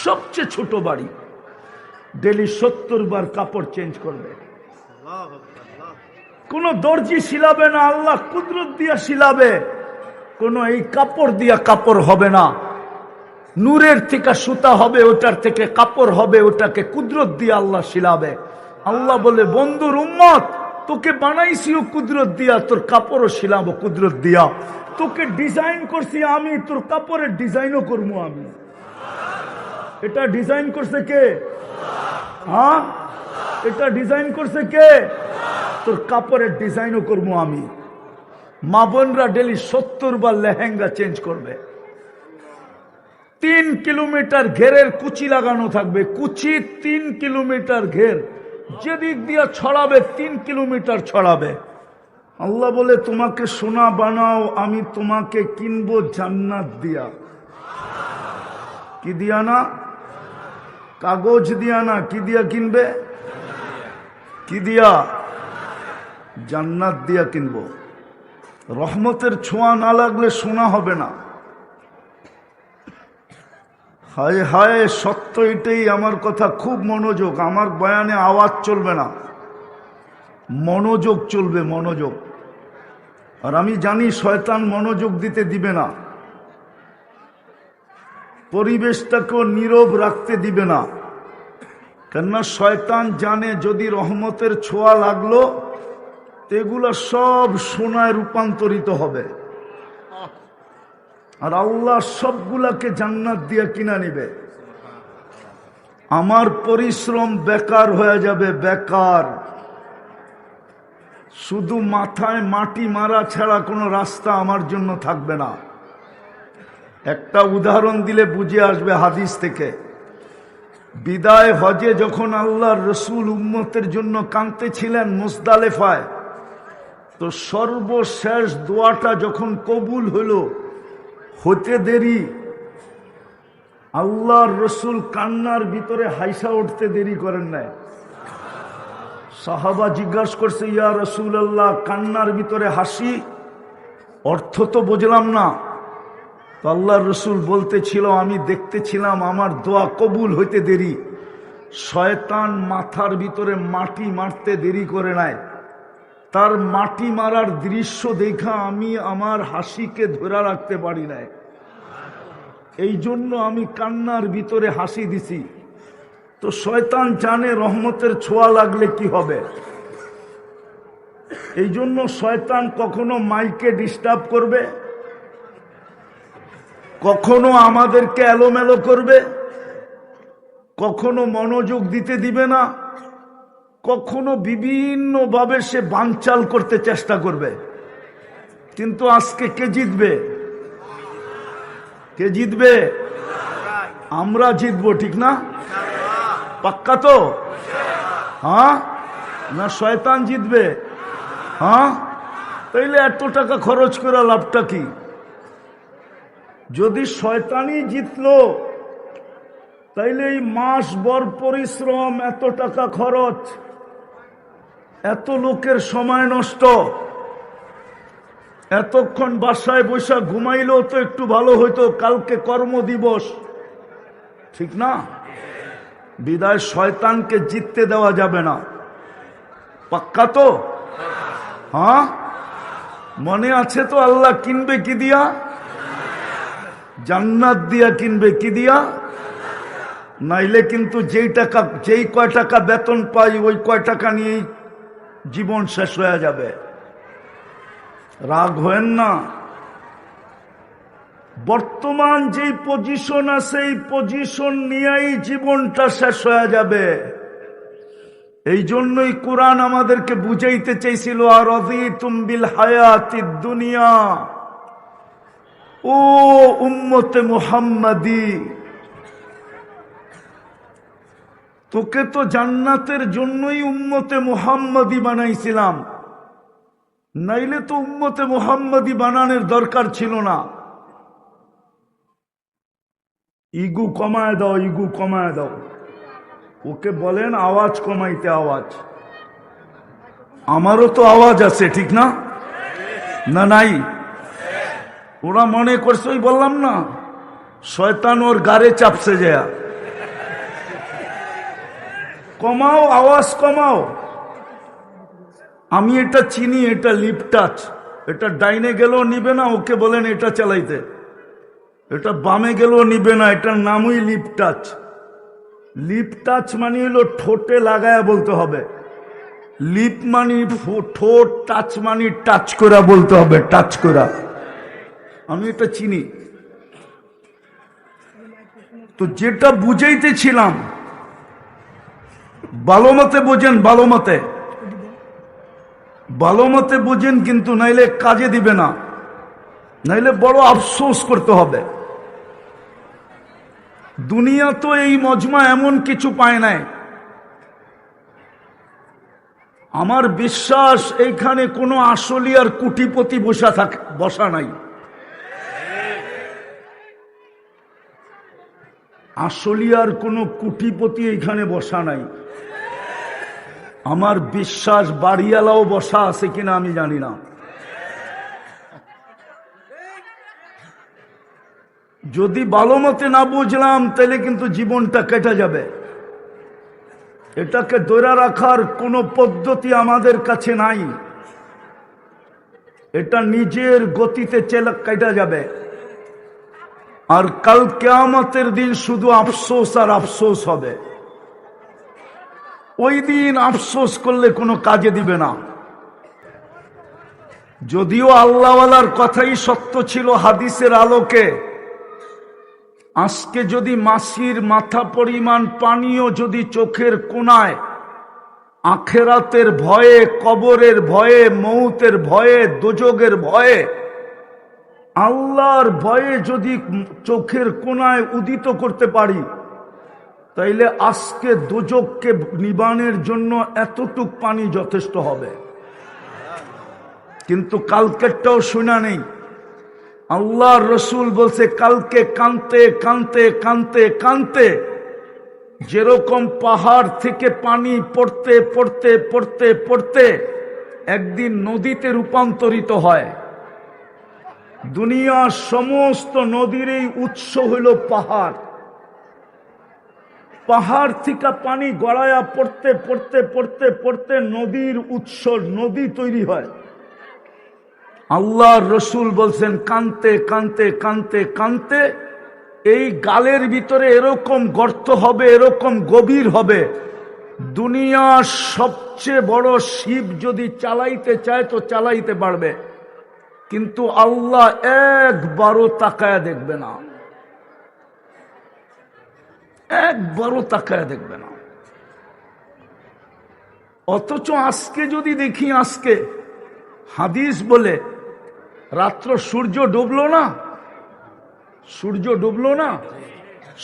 সবচেয়ে ছোট বাড়ি, ডেলি 70 বার কাপড় চেঞ্জ করবে। কোন দর্জি সিলাবে না, আল্লাহ কুদরত দিয়া সিলাবে। কোন এই কাপড় দিয়া কাপড় হবে না। নূরের থেকে সুতা হবে, ওটার থেকে কাপড় হবে, ওটাকে কুদরত দিয়ে আল্লাহ সিলাবে। আল্লাহ বলে, বন্ধুর উম্মত, তোকে বানাইছিও কুদরত দিয়া, তোর কাপড়ও সিলাবো কুদরত দিয়া। তোকে ডিজাইন করছি আমি, তোর কাপড়ের ডিজাইনও করবো আমি। এটা ডিজাইন করছে কে? হ্যাঁ, এটা ডিজাইন করছে কে? তোর কাপড়ের ডিজাইনও করবো আমি। মা বোনরা ডেলি 70 বার লেহেঙ্গা চেঞ্জ করবে। 3 কিলোমিটার ঘেরের কুচি লাগানো থাকবে। কুচি 3 কিলোমিটার ঘের, যেদিক দিয়া ছড়াবে 3 কিলোমিটার ছড়াবে। আল্লাহ বলে, তোমাকে সোনা বানাও, আমি তোমাকে কিনবো জান্নাত দিয়া। কি দিয়া না? কাগজ দিয়া না। কি দিয়া কিনবে? কি দিয়া? জান্নাত দিয়া কিনবো। রহমতের ছোঁয়া না লাগলে সোনা হবে না। হায় হায়, সত্য এটাই। আমার কথা খুব মনোযোগ, আমার বয়ানে আওয়াজ চলবে না, মনোযোগ চলবে, মনোযোগ। আর আমি জানি শয়তান মনোযোগ দিতে দিবে না, পরিবেশটাকেও নীরব রাখতে দিবে না। কেননা শয়তান জানে যদি রহমতের ছোঁয়া লাগলো, এগুলা সব সোনায় রূপান্তরিত হবে। আর আল্লাহ সবগুলাকে জান্নাত দিয়ে কিনা নিবে। আমার পরিশ্রম বেকার হয়ে যাবে, বেকার। শুধু মাথায় মাটি মারা ছাড়া কোনো রাস্তা আমার জন্য থাকবে না। একটা উদাহরণ দিলে বুঝে আসবে হাদিস থেকে। বিদায় হজে যখন আল্লাহর রসুল উম্মতের জন্য কাঁদতেছিলেন মুজদালেফায়, তো সর্বশেষ দোয়াটা যখন কবুল হলো, হতে দেরি, আল্লাহর রসুল কান্নার ভিতরে হাইসা উঠতে দেরি করেন নাই। সাহাবা জিজ্ঞাসা করছে, ইয়া রাসূলুল্লাহ, কান্নার ভিতরে হাসি, অর্থ তো বুঝলাম না। তো আল্লাহর রসুল বলতেছিল, আমি দেখতেছিলাম আমার দোয়া কবুল হইতে দেরি। শয়তান মাথার ভিতরে মাটি মারতে দেরি করে নাই। তার মাটি মারার দৃশ্য দেখা আমি আমার হাসিকে ধরে রাখতে পারি নাই। এই জন্য আমি কান্নার ভিতরে হাসি দিছি। তো শয়তান জানে রহমতের ছোঁয়া লাগলে কি হবে। এই জন্য শয়তান কখনো মাইকে ডিস্টার্ব করবে, কখনো আমাদেরকে এলোমেলো করবে, কখনো মনোযোগ দিতে দিবে না, কখনো বিভিন্ন ভাবে সে বানচাল করতে চেষ্টা করবে। কিন্তু আজকে কে জিতবে? কে জিতবে? আমরা জিতবো, ঠিক না? পাক্কা তো? হ্যাঁ না শয়তান জিতবে? হ্যাঁ, তাইলে এত টাকা খরচ করে লাভটা কি? যদি শয়তানই জিতলো তাইলে এই মাস ভর পরিশ্রম, এত টাকা খরচ, এত লোকের সময় নষ্ট, এতক্ষণ বাসায় বসে ঘুমাইলেও তো একটু ভালো হইতো, কালকে কর্মদিবস, ঠিক না? বিদায় শয়তানকে জিততে দেওয়া যাবে না, পাক্কা তো? হ্যাঁ, মনে আছে তো? আল্লাহ কিনবে কি দিয়া? জান্নাত দিয়া কিনবে, কি দিয়া? নাইলে কিন্তু যেই কয় টাকা বেতন পাই ওই কয় টাকা নিয়েই জীবন শেষ হয়ে যাবে। রাগ হয়েন না। বর্তমান যেই পজিশন আছে এই পজিশন নিয়েই জীবনটা শেষ হয়ে যাবে। এই জন্যই কোরআন আমাদেরকে বুঝাইতে চাইছিল, আরাযীতুম বিল হায়াতিদ দুনিয়া, ও উম্মতে মুহাম্মাদি, তোকে তো জান্নাতের জন্যই উম্মতে মুহাম্মাদি বানাইছিলাম, নাইলে তো উম্মতে মুহাম্মাদি বানানোর দরকার ছিল না। ইগু কমায় দাও, ইগু কমায় দাও। ওকে বলেন আওয়াজ কমাইতে। আওয়াজ, আমারও তো আওয়াজ আছে, ঠিক না? না নাই? ওরা মনে করছে, ওই বললাম না, শয়তান ওর গাড়ে চাপছে যায়। কমাও, আওয়াজ কমাও। আমি এটা চিনি, এটা লিপ টাচ। এটা ডাইনে গেলেও নিবে না, ওকে বলেন এটা চালাইতে। এটা বামে গেলেও নিবে না, এটার নামই লিপ টাচ। লিপ টাচ মানে হলো ঠোঁটে লাগায়া বলতে হবে। লিপ মানে ঠোঁট, টাচ মানে টাচ করা বলতে হবে, টাচ করা। আমি এটা চিনি। তো যেটা বুঝাইতেছিলাম, ভালো মতে বোঝেন, ভালো মতে, ভালো মতে বোঝেন, কিন্তু নাইলে কাজে দিবে না, নাইলে বড় আফসোস করতে হবে। দুনিয়া তো এই মজমা এমন কিছু পায় নাই। আমার বিশ্বাস এইখানে কোনো আসলিয়ার কুটিপতি বসা নাই। আসলিয়ার কোনো কুটিপতি এইখানে বসা নাই। আমার বিশ্বাস বাড়িওয়ালাও বসা আছে কিনা আমি জানি না। যদি ভালো মতে না বুঝলাম তাহলে কিন্তু জীবনটা কেটে যাবে। এটাকে ধরে রাখার কোনো পদ্ধতি আমাদের কাছে নাই। এটা নিজের গতিতে কেটে যাবে। আর কাল কিয়ামতের দিন শুধু আফসোস আর আফসোস হবে। ওই দিন আফসোস করলে কোনো কাজে দিবে না। যদিও আল্লাহওয়ালার কথাই সত্য ছিল হাদিসের আলোকে, আজকে যদি মাসির মাথা পরিমাণ পানিও যদি চোখের কোণায় আখেরাতের ভয়ে, কবরের ভয়ে, মৌতের ভয়ে, দোজখের ভয়ে, আল্লাহর ভয়ে যদি চোখের কোণায় উদিত করতে পারি, তাইলে আজকে দোজখকে নিবানের জন্য এতটুক পানি যথেষ্ট হবে। কিন্তু কালকেরটাও শোনা নেই। আল্লাহর রসুল বলছে, কালকে কানতে কানতে কানতে কানতে যেরকম পাহাড় থেকে পানি পড়তে পড়তে পড়তে পড়তে একদিন নদীতে রূপান্তরিত হয়। দুনিয়ার সমস্ত নদীর এই উৎস হইল পাহাড়। পাহাড় থেকে পানি গড়ায়া পড়তে পড়তে পড়তে পড়তে নদীর উৎস, নদী তৈরি হয়। আল্লাহর রসুল বলছেন, কানতে কানতে কানতে কানতে এই গালের ভিতরে এরকম গর্ত হবে, এরকম গভীর হবে, দুনিয়ার সবচেয়ে বড় শিপ যদি চালাইতে চায় তো চালাইতে পারবে, কিন্তু আল্লাহ একবারও তাকায়া দেখবে না, একবারও তাকায়া দেখবে না। অথচ আজকে যদি দেখি, আজকে হাদিস বলে রাত্র সূর্য ডুবলো না, সূর্য ডুবলো না,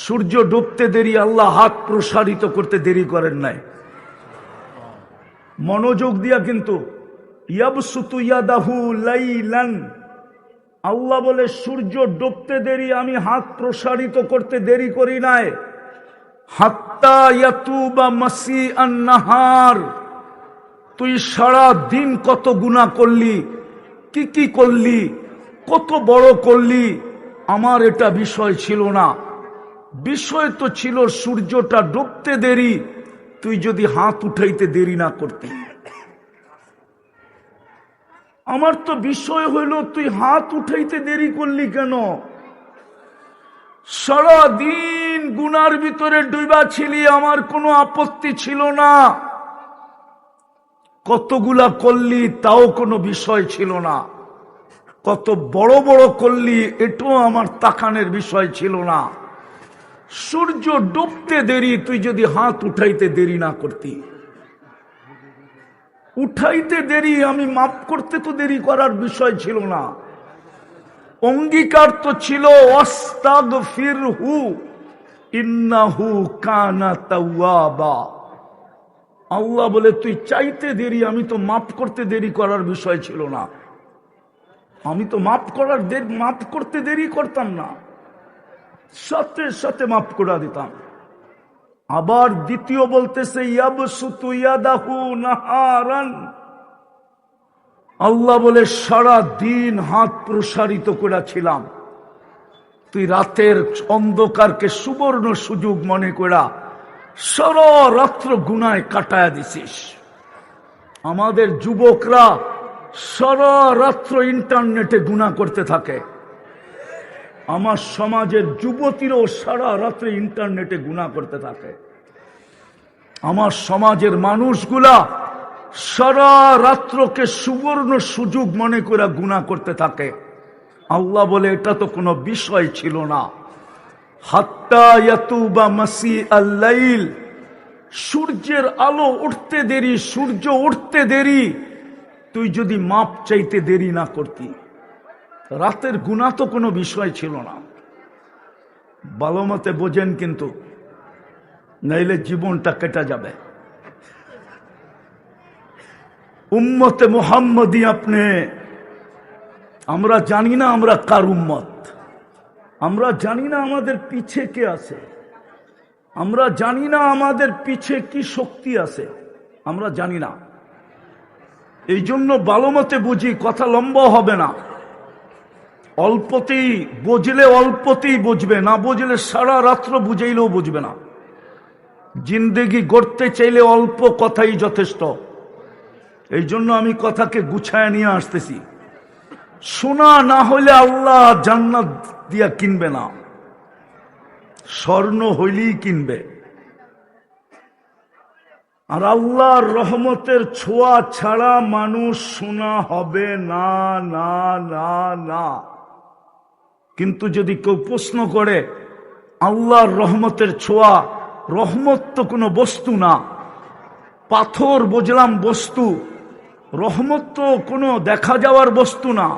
সূর্য ডুবতে দেরি আল্লাহ হাত প্রসারিত করতে দেরি করেন নাই। মনোযোগ দিয়া কিন্তু, ইয়াবসুতু ইয়াদাহু লাইলান, আল্লাহ বলে সূর্য ডুবতে দেরি, আমি হাত প্রসারিত করতে দেরি করি নাই। হাত্তা ইয়াতুবা মাসিআন নাহার, তুই সারা দিন কত গুনাহ করলি, কি কি করলি, কত বড় করলি, আমার এটা বিষয় ছিল না। বিষয় তো ছিল সূর্যটা ডুবতে দেরি, তুই যদি হাত উঠাইতে দেরি না করতি। আমার তো বিষয় হইল তুই হাত উঠাইতে দেরি করলি কেন? সারা দিন গুনার ভিতরে ডুবা ছিলি, আমার কোনো আপত্তি ছিল না। কতগুলা করলি তাও কোনো বিষয় ছিল না। কত বড় বড় করলি এটাও আমার তাকানের বিষয় ছিল না। সূর্য ডুবতে দেরি, তুই যদি হাত উঠাইতে দেরি না করতি। উঠাইতে দেরি, আমি মাফ করতে তো দেরি করার বিষয় ছিল না। অঙ্গীকার তো ছিল ওয়াস্তাগফিরহু ইন্নাহু কানা তাওয়াবা। আল্লাহ বলে তুই চাইতে দেরি, আমি তো মাফ করতে দেরি করার বিষয় ছিল না। আমি তো মাফ করতে দেরি করতাম না, সাথে সাথে মাফ করে দিতাম। আবার দ্বিতীয় বলতেছে ইয়াবসুতু ইয়াদাহু নাহারান, আল্লাহ বলে সারা দিন হাত প্রসারিত করেছিলাম, তুই রাতের অন্ধকারকে সুবর্ণ সুযোগ মনে করা সারা রাত্র গুনায় কাটায়া দিছিস। আমাদের যুবকরা সারা রাত্র ইন্টারনেটে গুনাহ করতে থাকে। আমার সমাজের যুবতীরাও সারা রাত্রে ইন্টারনেটে গুনাহ করতে থাকে। আমার সমাজের মানুষগুলা সারা রাত্রকে সুবর্ণ সুযোগ মনে করে গুনাহ করতে থাকে। আল্লাহ বলে এটা তো কোনো বিষয় ছিল না। হাত্তা ইয়াতুবা মাসিআল লাইল, সূর্যের আলো উঠতে দেরি, সূর্য উঠতে দেরি, তুই যদি মাপ চাইতে দেরি না করতি, রাতের গুনাহ তো কোনো বিষয় ছিল না। ভালো মতে বোঝেন কিন্তু, নাইলে জীবনটা কেটে যাবে। উম্মতে মুহাম্মদী আপনি, আমরা জানি না আমরা কার উম্মত, আমরা জানি না আমাদের পিছে কে আছে, আমরা জানি না আমাদের পিছে কি শক্তি আছে, আমরা জানি না। এই জন্য ভালো মতে বুঝি, কথা লম্বা হবে না। অল্পতেই বুঝলে অল্পতেই বুঝবে, না বুঝলে সারা রাত্র বুঝাইলেও বুঝবে না। জিন্দেগি গড়তে চাইলে অল্প কথাই যথেষ্ট। এই জন্য আমি কথাকে গুছায় নিয়ে আসতেছি। শোনা না হইলে আল্লাহ জান্নাত দিয়া কিনবে না, স্বর্ণ হইলেই কিনবে। আর আল্লাহর রহমতের ছোঁয়া ছাড়া মানুষ শোনা হবে না, না, না, না। কিন্তু যদি কেউ প্রশ্ন করে আল্লাহর রহমতের ছোঁয়া, রহমত তো কোনো বস্তু না। পাথর বুঝলাম বস্তু, রহমত তো কোনো দেখা যাওয়ার বস্তু না।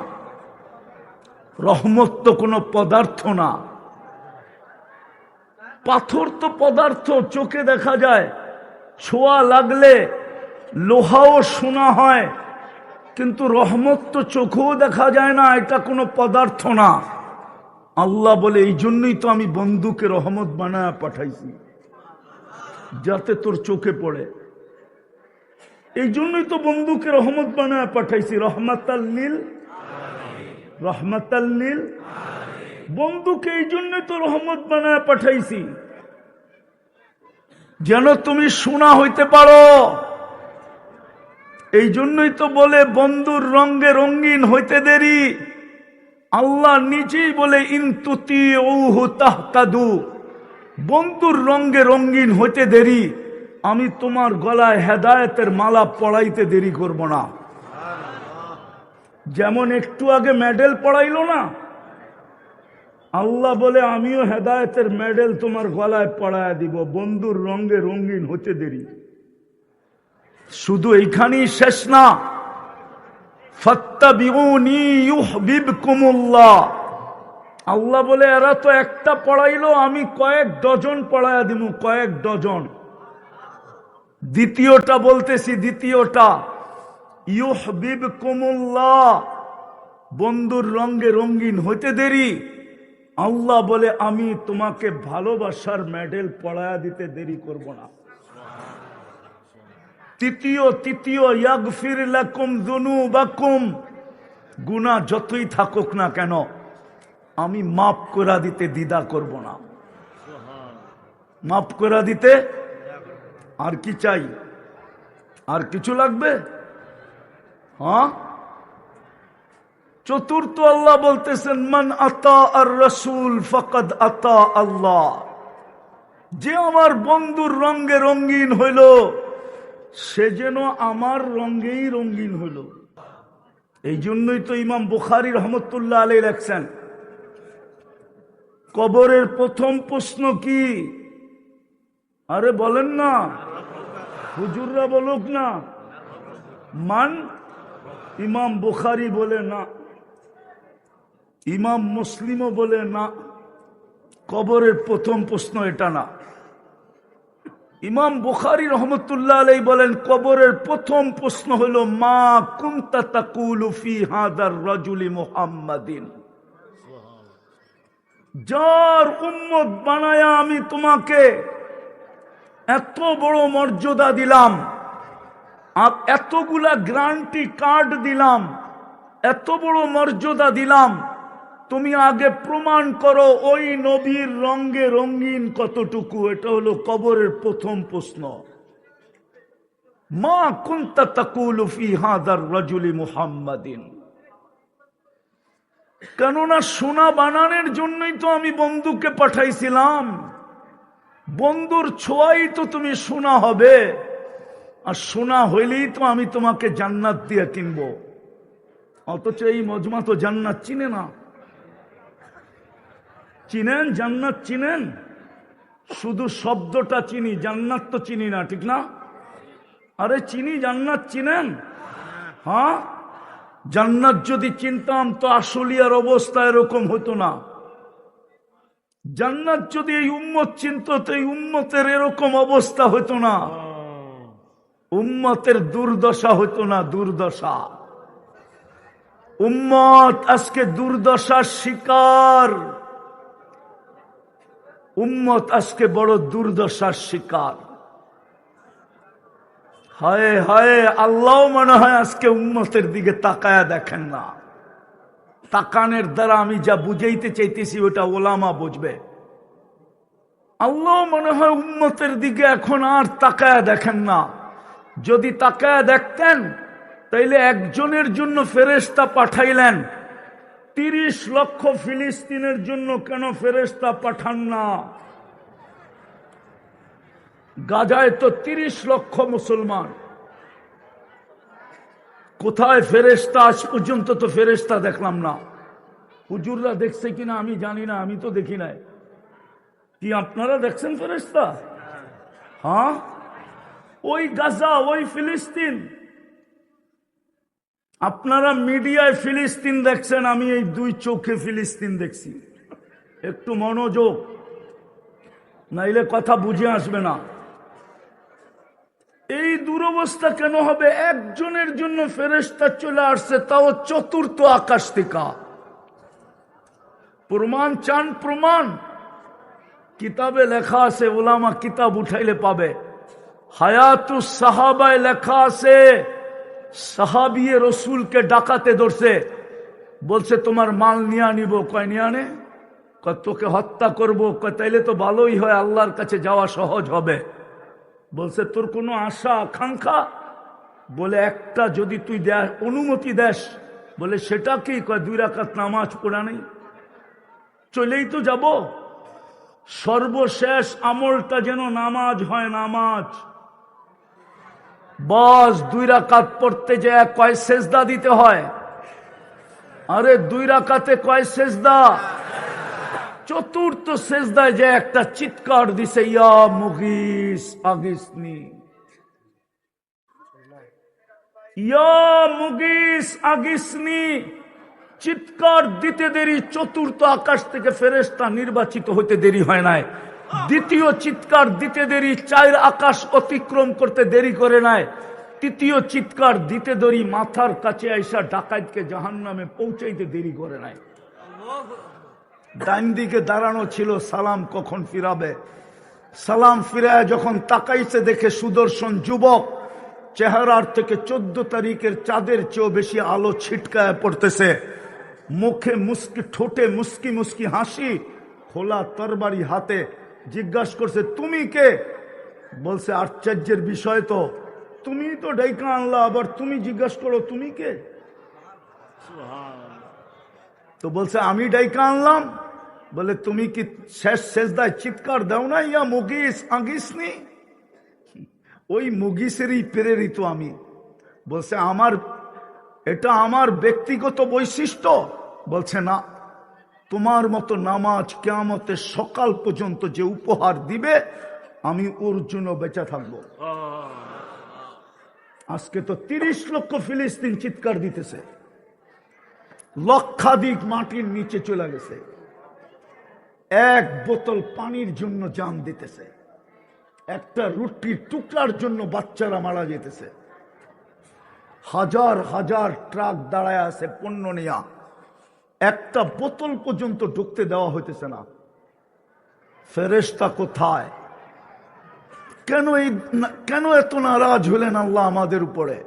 রহমত তো কোনো পদার্থ না। পাথর তো পদার্থ, চোখে দেখা যায়, ছোঁয়া লাগলে লোহাও শোনা হয়, কিন্তু রহমত তো চোখেও দেখা যায় না, এটা কোনো পদার্থ না। আল্লাহ বলে এই জন্যই তো আমি বন্ধুকে রহমত বানায় পাঠাইছি, যাতে তোর চোখে পড়ে। এই জন্যই তো বন্ধুকে রহমত বানায় পাঠাইছি, রহমাতাল্লিল, রহমাতাল্লিল। বন্ধুকে এই জন্যই তো রহমত বানায় পাঠাইছি, যেন তুমি শোনা হইতে পারো। এই জন্যই তো বলে বন্ধুর রঙে রঙিন হইতে দেরি। আল্লাহ নিজেই বলে ইনতুতিউহু তাহতাদু, বন্ধুর রঙে রঙিন হইতে দেরি, আমি তোমার গলায় হেদায়েতের মালা পড়াইতে দেরি করব না। যেমন একটু আগে মেডেল পড়াইলো না, আল্লাহ বলে আমিও হেদায়েতের মেডেল তোমার গলায় পড়ায় দিব, বন্ধুর রঙে রঙিন হতে দেরি। শুধু এইখানেই শেষ না, ফাত্তাবিউনি ইউহিব্বুকুমুল্লাহ। আল্লাহ বলে এরা তো একটা পড়াইলো, আমি কয়েক ডজন পড়ায় দিব, কয়েক ডজন। দ্বিতীয়টা বলতেছি, দ্বিতীয়টা ইউহিব্বুকুমুল্লাহ, বন্ধুর রঙে রঙিন হতে দেরি, আল্লাহ বলে আমি তোমাকে ভালোবাসার মেডেল পড়ায়া দিতে দেরি করব না। তৃতীয় ইয়াগফির লাকুম যুনুবাকুম, গুনাহ যতই থাকুক না কেন আমি মাফ করে দিতে দ্বিধা করব না। মাফ করে দিতে আর কি চাই? আর কিছু লাগবে? হ্যাঁ। চতুর্থ আল্লাহ বলতেছেন মান আতা আর রাসূল ফাকাদ আতা আল্লাহ, যে আমার বন্ধুর রঙে রঙিন হইল সে যেন আমার রঙেই রঙিন হইল। এই জন্যই তো ইমাম বুখারী রহমতুল্লাহ আলাইহি লেখছেন কবরের প্রথম প্রশ্ন কি? আরে বলেন না, হুজুররা বলুক না। মান? ইমাম বুখারী বলে না, ইমাম মুসলিমও বলে না, কবরের প্রথম প্রশ্ন এটা না। ইমাম বুখারী রহমতুল্লাহ আলাইহি বলেন কবরের প্রথম প্রশ্ন হলো মা কুনতা তাকুলু ফি হাদার রাজুলি মুহাম্মাদিন, যার উম্মত বানায়া আমি তোমাকে এত বড় মর্যাদা দিলাম, এতগুলা গ্যারান্টি কার্ড দিলাম, এত বড় মর্যাদা দিলাম, তুমি আগে প্রমাণ করো ওই নবীর রঙে রঙিন কতটুকু। এটা হলো কবরের প্রথম প্রশ্ন। মা কুনতা তাকুলু ফি হাদার রাজুলি মুহাম্মাদিন, কেননা সোনা বানানোর জন্যই তো আমি বন্ধুকে পাঠাইছিলাম। বন্ধুর ছোঁয়াই তো তুমি সোনা হবে, আর সোনা হইলেই তো আমি তোমাকে জান্নাত দিয়ে কিনবো। অথচ এই মজমা তো জান্নাত চিনে না। চিনেন জান্নাত? চিনেন? শুধু শব্দটা চিনি, জান্নাত তো চিনি না, ঠিক না? আরে চিনি, জান্নাত চিনেন? হ্যাঁ, জান্নাত যদি চিনতাম তো আশুলিয়ার অবস্থা এরকম হতো না। জান্নাত যদি এই উম্মত চিনত তো এই উম্মতের এরকম অবস্থা হতো না, উম্মতের দুর্দশা হতো না, দুর্দশা। উম্মত আজকে দুর্দশার শিকার, উম্মত আজকে বড় দুর্দশার শিকার। হায় হায়, আল্লাহ মনে হয় আজকে উম্মতের দিকে তাকায়া দেখেন না। তাকানের দ্বারা আমি যা বুঝাইতে চাইতেছি ওটা ওলামা বুঝবে। আল্লাহ মনে হয় উম্মতের দিকে এখন আর তাকায়া দেখেন না। যদি তাকায়া দেখতেন তাইলে একজনের জন্য ফেরেশতা পাঠাইলেন, 30 লক্ষ ফিলিস্তিনের জন্য কেন ফেরেশতা পাঠান না? গাজায় তো 30 লক্ষ মুসলমান, কোথায় ফেরেশতা? আজ পর্যন্ত তো ফেরেশতা দেখলাম না। হুজুররা দেখছে কিনা আমি জানি না, আমি তো দেখি নাই। কি আপনারা দেখছেন ফেরেশতা? হ্যাঁ, ওই গাজা, ওই ফিলিস্তিন। আপনারা মিডিয়ায় ফিলিস্তিন দেখছেন, আমি এই 2 চোখে ফিলিস্তিন দেখছি। একটু মনোযোগ, নাইলে কথা বুঝে আসবে না। এই দুরবস্থা কেন হবে? একজনের জন্য ফেরেশতা চলে আসছে, তাও 4th আকাশ থেকে। প্রমাণ চান? প্রমাণ কিতাবে লেখা আছে, ওলামা কিতাব উঠাইলে পাবে। হায়াতুস সাহাবায় লেখা আছে, সাহাবিয়ে রসুলকে ডাকাতে ধরছে, বলছে তোমার মাল নিয়ে আনিব। কয় নিয়ে আনে? কয় তোকে হত্যা করবো। কয় তাইলে তো ভালোই হয়, আল্লাহর কাছে যাওয়া সহজ হবে। বলছে তোর কোনো আশা আকাঙ্ক্ষা? বলে একটা যদি তুই অনুমতি দেস। বলে সেটা কি? কয় 2 রাকাত নামাজ পড়া নেই, চলেই তো যাব। সর্বশেষ আমলটা যেন নামাজ হয়, নামাজ। বস 2 রাকাত পড়তে যায় কয় সেজদা দিতে হয়? আরে 2 রাকাতে কয় সেজদা? 4th সেজদায় যে একটা চিৎকার দিছে, ইয়া মুগিস আগিসনি, ইয়া মুগিস আগিসনি। চিৎকার দিতে দেরি, 4th আকাশ থেকে ফেরেশতা নির্বাচিত হতে দেরি হয় নাই। দ্বিতীয় চিৎকার দিতে দেরি, 4 আকাশ অতিক্রম করতে দেরি করে নাই। তৃতীয় চিৎকার দিতে দেরি, মাথার কাছে আইসা ডাকাতকে জাহান্নামে পৌঁছাইতে দেরি করে নাই। ডাইন দিকে দাঁড়ানো ছিল, সালাম কখন ফিরাবে। সালাম ফিরায় যখন তাকাইছে দেখে সুদর্শন যুবক, চেহারার থেকে 14 তারিখের চাঁদের চেয়েও বেশি আলো ছিটকায় পড়তেছে, মুখে মুস্কি, ঠোঁটে মুস্কি মুস্কি হাসি, খোলা তরবারি হাতে। জিজ্ঞাসা করছে তুমি কে? বলছে আশ্চর্যের বিষয় তো, তুমি তো ডাইকা আনলা, আবার তুমি জিজ্ঞাসা করো তুমি কে? তো বলছে আমি ডাইকা আনলাম। বলে তুমি কি শেষ সেজদায় চিৎকার দাও না, ইয়া মুগিস আগিসনি? ওই মুগিসেরই প্রেরিত আমি। বলছে এটা আমার ব্যক্তিগত বৈশিষ্ট্য? বলছে না, তোমার মতো নামাজ কিয়ামতের সকাল পর্যন্ত যে উপহার দিবে আমি ওর জন্য বেঁচে থাকবো। আজকে তো 30 লক্ষ ফিলিস্তিন চিৎকার দিতেছে, লক্ষাধিক মাটির নিচে চলে গেছে, এক বোতল পানির জন্য জান দিতেছে, একটা রুটির টুকরার জন্য বাচ্চারা মারা যেতেছে, হাজার হাজার ট্রাক দাঁড়ায় আছে পণ্য নিয়া, একটা বোতল পর্যন্ত ঢুকতে দেওয়া হইতেছে না। ফেরেশতা কোথায়? কেন এত নারাজ হলেন আল্লাহ আমাদের উপরে?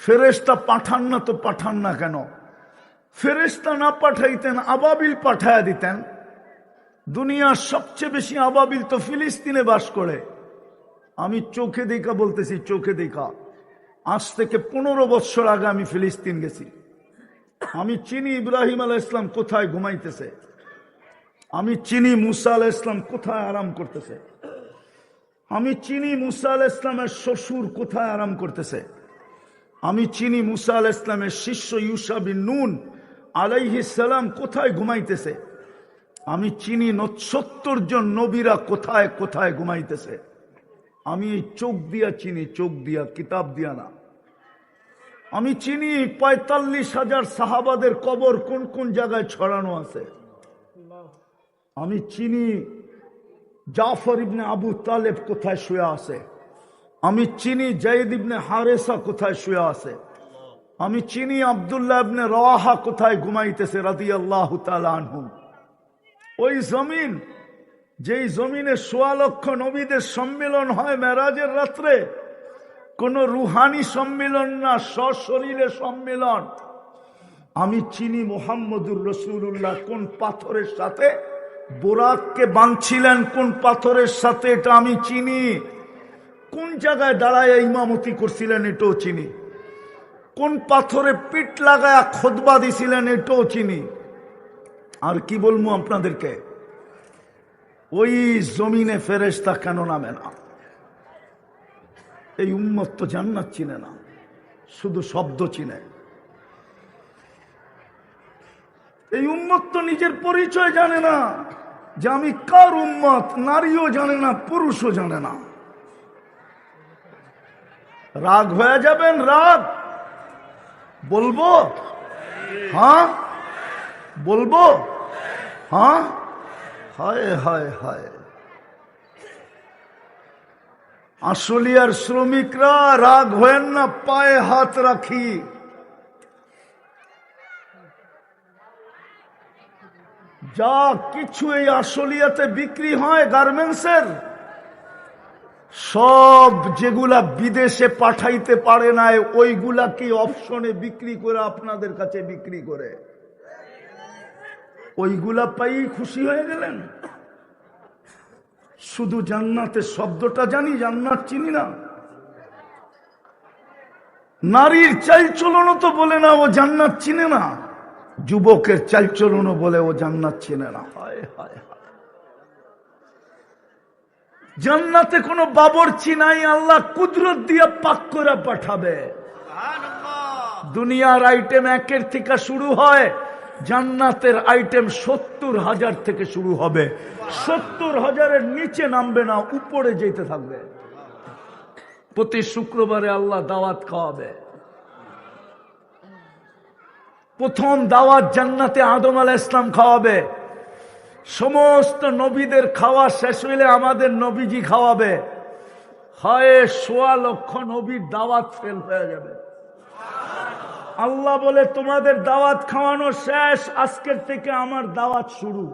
ফেরেশতা পাঠান না তো পাঠান না কেন? ফেরেশতা না পাঠাইতেন আবাবিল পাঠায়া দিতেন। দুনিয়ার সবচেয়ে বেশি আবাবিল তো ফিলিস্তিনে বাস করে। আমি চোখে দেখা বলতেছি, চোখে দেখা। আজ থেকে 15 বছর আগে আমি ফিলিস্তিন গেছি। আমি চিনি ইব্রাহিম আলাইহিস সালাম কোথায় ঘুমাইতেছে, আমি চিনি মুসা আলাইহিস সালাম কোথায় আরাম করতেছে, আমি চিনি মুসা আলাইহিস সালামের শ্বশুর কোথায় আরাম করতেছে, আমি চিনি মুসা আলাইহিস সালামের শিষ্য ইউশা বিন নুন আলাইহিস সালাম কোথায় ঘুমাইতেছে, আমি চিনি 70 জন নবীরা কোথায় কোথায় ঘুমাইতেছে। আমি এই চোখ দিয়া চিনি, চোখ দিয়া, কিতাব দিয়া না। আমি চিনি 45,000 সাহাবাদের কবর কোন কোন জায়গায় ছড়ানো আছে। আমি চিনি জাফর ইবনে আবু তালেব কোথায় শুয়ে আছে, আমি চিনি যায়েদ ইবনে হারেসা কোথায় শুয়ে আছে, আমি চিনি আব্দুল্লাহ ইবনে রাওয়াহা কোথায় ঘুমাইতেছে রাদিয়াল্লাহু তাআলা আনহু। ওই জমিন, যেই জমিনে 1.25 লক্ষ নবীদের সম্মেলন হয় মেরাজের রাত্রে, কোন রুহানি সম্মেলন না, সশরীরে সম্মেলন। আমি চিনি মুহাম্মদুর রাসূলুল্লাহ কোন পাথরের সাথে বোরাককে বাঁধছিলেন, কোন পাথরের সাথে, এটা আমি চিনি। কোন জায়গায় দাঁড়ায় ইমামতি করছিলেন এটাও চিনি, কোন পাথরে পিঠ লাগায়া খুতবা দিছিলেন এটাও চিনি। আর কি বলবো আপনাদেরকে? ওই জমিনে ফেরেশতা কেন নামে না? এই উম্মত তো জান্নাত চিনে না, শুধু শব্দ চিনে। এই উম্মত তো নিজের পরিচয় জানে না, যে আমি কার উম্মত। নারীও জানে না, পুরুষও জানে না। রাগ হয়ে যাবেন, রাগ বলবো, হ্যাঁ বলবো, হ্যাঁ। হায় হায় হায়, আশুলিয়ার শ্রমিকরা রাগ হয়েন না, পায়ে হাত রাখি। যা কিছু এই আশুলিয়াতে বিক্রি হয় গার্মেন্টসের, সব যেগুলা বিদেশে পাঠাইতে পারে না ওইগুলা কি অপশনে বিক্রি করে আপনাদের কাছে বিক্রি করে, ওইগুলা পাই খুশি হয়ে গেলেন। শুধু জান্নাতের শব্দটা জানি, জান্নাত চিনি না। নারীর চালচলনও তো বলে না ও জান্নাত চিনে না, যুবকের চালচলনও বলে ও জান্নাত চিনে না। হায় হায় হায়, জান্নাতে কোনো বাবরচি নাই, আল্লাহ কুদরত দিয়ে পাক করে পাঠাবে। দুনিয়ার আইটেম 1 থেকে শুরু হয়, জান্নাতের আইটেম 70,000 থেকে শুরু হবে। 70,000-এর নিচে নামবে না, উপরে যেতে থাকবে। প্রতি শুক্রবারে আল্লাহ দাওয়াত খাওয়াবে। প্রথম দাওয়াত জান্নাতে আদম আলাইহিস সালাম খাওয়াবে। সমস্ত নবীদের খাওয়া শেষ হইলে আমাদের নবীজি খাওয়াবে। হয় 1.25 লক্ষ নবীর দাওয়াত ফেল হয়ে যাবে। আল্লাহ বলে তোমাদের দাওয়াত খাওয়ানো শেষ, আজকের থেকে আমার দাওয়াত শুরু।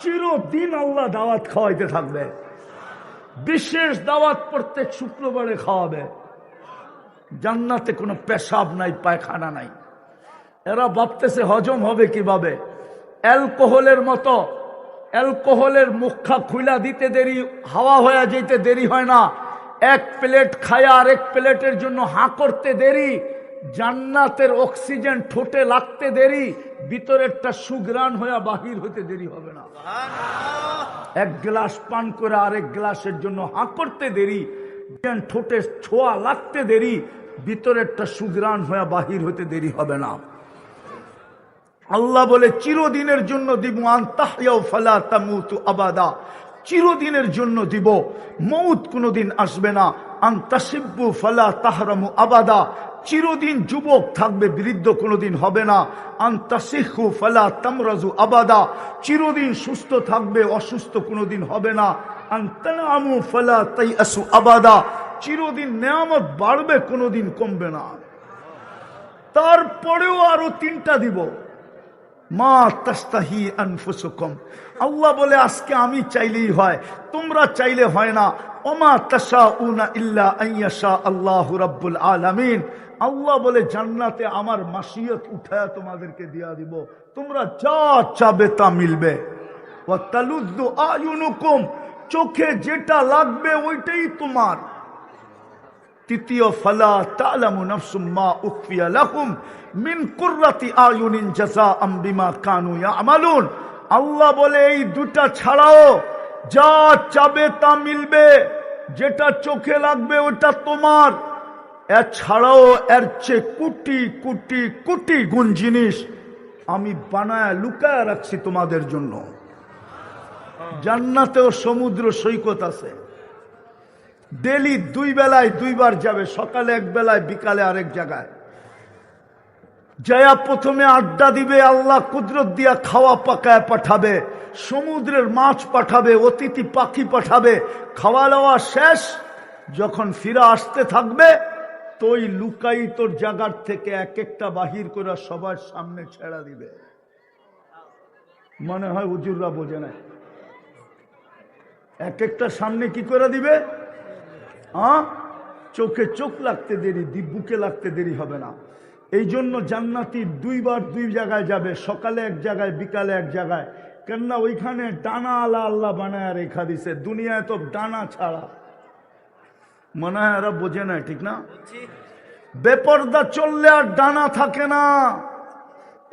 চিরদিন আল্লাহ দাওয়াত খাওয়াইতে থাকবে। বিশেষ দাওয়াত প্রত্যেক শুক্রবারে খাওয়াবে। জান্নাতে কোনো পেশাব নাই, পায়খানা নাই। এরা ভাবতেছে হজম হবে কিভাবে। অ্যালকোহলের মতো, অ্যালকোহলের মুখা খুলা দিতে দেরি, হাওয়া হয়ে যেতে দেরি হয় না। এক প্লেট খায়া আরেক প্লেটের জন্য হাঁ করতে দেরি। জান্নাতের অক্সিজেন ঠোঁটে লাগতে দেরি, ভিতরেরটা সুগ্রাণ হয়ে বাহির হইতে দেরি হবে না। এক গ্লাস পান করে আরেক গ্লাসের জন্য হাঁ করতে দেরি, ঠোঁটে ছোঁয়া লাগতে দেরি, ভিতরেরটা সুগ্রাণ হয়ে বাহির হইতে দেরি হবে না। আল্লাহ বলে চিরদিনের জন্য দিব, আনতাহইয়াও ফালা তামুতু আবাদা, চিরদিনের জন্য দিব, মউত কোনোদিন আসবে না। আনতাসিব্বু ফালা তাহরামু আবাদা, চিরদিন যুবক থাকবে, বৃদ্ধ কোনোদিন হবে না। আনতাসিহু ফালা তামরাজু আবাদা, চিরদিন সুস্থ থাকবে, অসুস্থ কোনোদিন হবে না। আনতানামু ফালা তাইয়াসু আবাদা, চিরদিন নেয়ামত বাড়বে, কোনোদিন কমবে না। তারপরেও আরো তিনটা দিব। মা তাস্তাহি আনফুসুকুম, আল্লাহ বলে আজকে আমি চাইলেই হয়, তোমরা চাইলে হয় না। ওমা তাশাউনা ইল্লা আইয়াশা আল্লাহু রাব্বুল আলামিন, আল্লাহ বলে জান্নাতে আমার মাশিয়ত উঠায়া তোমাদেরকে দিয়া দিব, তোমরা যা চাবে তা মিলবে। ওয়া তালুযু আয়ুনুকুম, চোখে যেটা লাগবে ওইটাই তোমার। তৃতীয়, ফালা তা'লামু নাফসুম মা উখফিয়া লাহুম মিন কুররাতি আয়ুনিন জাযাআম বিমা কানু ইয়ামালুন, আল্লাহ বলে এই দুটা ছাড়াও যা চাবে তা মিলবে। যেটা চোখে লাগবে ওটা তোমার। এছাড়াও এর চেয়ে কোটি কোটি কোটি গুণ জিনিস আমি বানায় লুকায় রাখছি তোমাদের জন্য। জান্নাতেও সমুদ্র সৈকত আছে। ডেলি দুই বেলায় দুইবার যাবে, সকালে এক বেলায়, বিকালে আরেক জায়গায়। জয়া প্রথমে আড্ডা দিবে, আল্লাহ কুদরত দিয়া খাওয়া পাকায় পাঠাবে, সমুদ্রের মাছ পাঠাবে, অতিথি পাখি পাঠাবে। খাওয়া দাওয়া শেষ, যখন ফিরে আসতে থাকবে তো ওই লুকাই তোর জায়গার থেকে এক একটা বাহির করে সবার সামনে ছেড়া দিবে। মনে হয় হুজুররা বোঝে না, এক একটা সামনে কি করে দিবে। চোখে চোখ লাগতে দেরি, বুকে লাগতে দেরি হবে না। এই জন্য জান্নাতি দুইবার দুই জায়গায় যাবে, সকালে এক জায়গায়, বিকালে এক জায়গায়। কেননা ওইখানে ডানা আলা আল্লাহ বানায় রেখা দিছে, দুনিয়ায় তো ডানা ছাড়া। মনে হয় এরা বোঝে না, ঠিক না? বেপর্দা চললে আর ডানা থাকে না।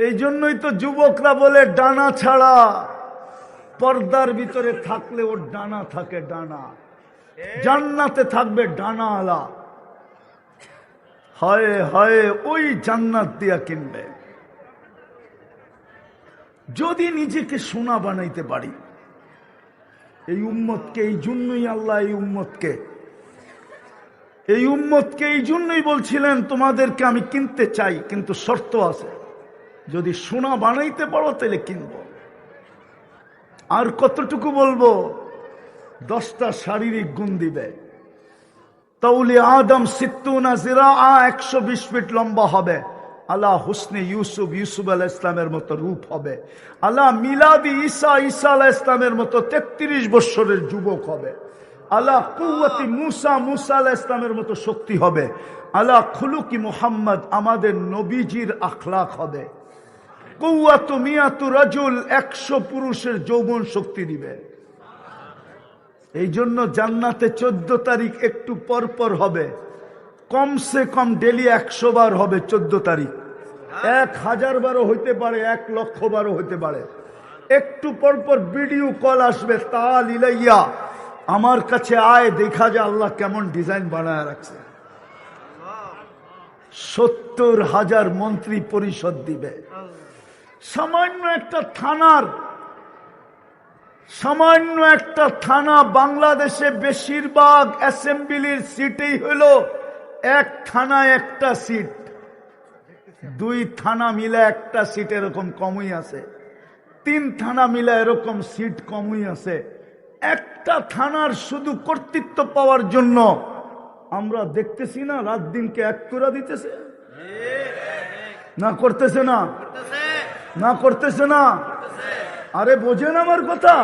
এই জন্যই তো যুবকরা বলে ডানা ছাড়া। পর্দার ভিতরে থাকলে ওর ডানা থাকে, ডানা। জান্নাতে থাকবে ডানা আলা। হয় হয় ওই জান্নাত দিয়া কিনবে। যদি নিজেকে সোনা বানাইতে পারি। এই উম্মতকে এই জন্যই আল্লাহ এই উম্মতকে এই জন্যই বলছিলেন তোমাদেরকে আমি কিনতে চাই, কিন্তু শর্ত আছে। যদি সোনা বানাইতে পারো তাহলে কিনবো। আর কতটুকু বলবো? 10টা শারীরিক গুণ দিবে। তাউলি আদম 60 জিরা, 120 ফিট লম্বা হবে। আলা হুসনে ইউসুফ, ইউসুফ আলাইহিস ইসলামের মতো রূপ হবে। আলা মিলাদি ঈসা, ঈসা আলাইহিস ইসলামের মতো 33 বছরের যুবক হবে। আলা কুওয়াতি মুসা, মুসা আলাইহিস ইসলামের মতো শক্তি হবে। আলা খুলুকি মুহাম্মদ, আমাদের নবীজির আখলাক হবে। কুওয়াতু মিয়াতু রাজুল, 100 পুরুষের যৌবন শক্তি দিবে। এই জন্য জান্নাতে 14 তারিখ একটু পর পর হবে, কমসে কম ডেলি 100 বার হবে। 14 তারিখ 1000 বারও হইতে পারে, 1,00,000 বারও হইতে পারে। একটু পর পর ভিডিও কল আসবে, তাল ইলাইয়া, আমার কাছে আয়, দেখা যায় আল্লাহ কেমন ডিজাইন বানায় রাখছে। 70,000 মন্ত্রী পরিষদ দিবে। সামান্য একটা থানা বাংলাদেশে বেশিরভাগ অ্যাসেম্বলির সিটেই হলো এক থানায় একটা সিট। 2 থানা মিলে একটা সিট এরকম কমই আছে, 3 থানা মিলে এরকম সিট কমই আছে। একটা থানার শুধু কর্তৃত্ব পাওয়ার জন্য আমরা দেখতেছি না রাত দিনকে এক করে দিতেছে। না করতেছে না? না করতেছে না? আরে বোঝেন আমার কথা?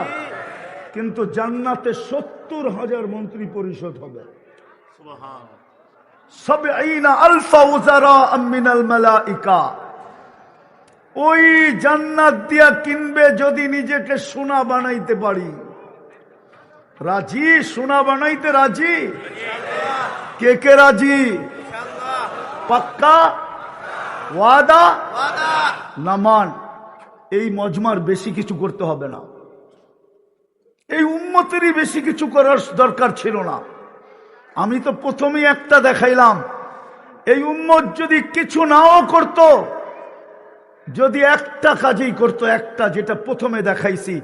কিন্তু জান্নাতে 70,000 মন্ত্রী পরিষদ হবে। সাবঈনা আলফা উযারা মিনাল মালাইকা। ওই জান্নাত দিয়া কিনবে যদি নিজেকে সোনা বানাইতে পারি। রাজি? সোনা বানাইতে রাজি? কে কে রাজি? পাক্কা ওয়াদা? নামান। এই মজমার বেশি কিছু করতে হবে না, এই উম্মতেরই বেশি কিছু করার দরকার ছিল না। আমি তো প্রথমেই একটা দেখাইলাম, এই উম্মত যদি কিছু নাও করত, যদি একটা কাজই করত, একটা যেটা প্রথমে দেখাইছি,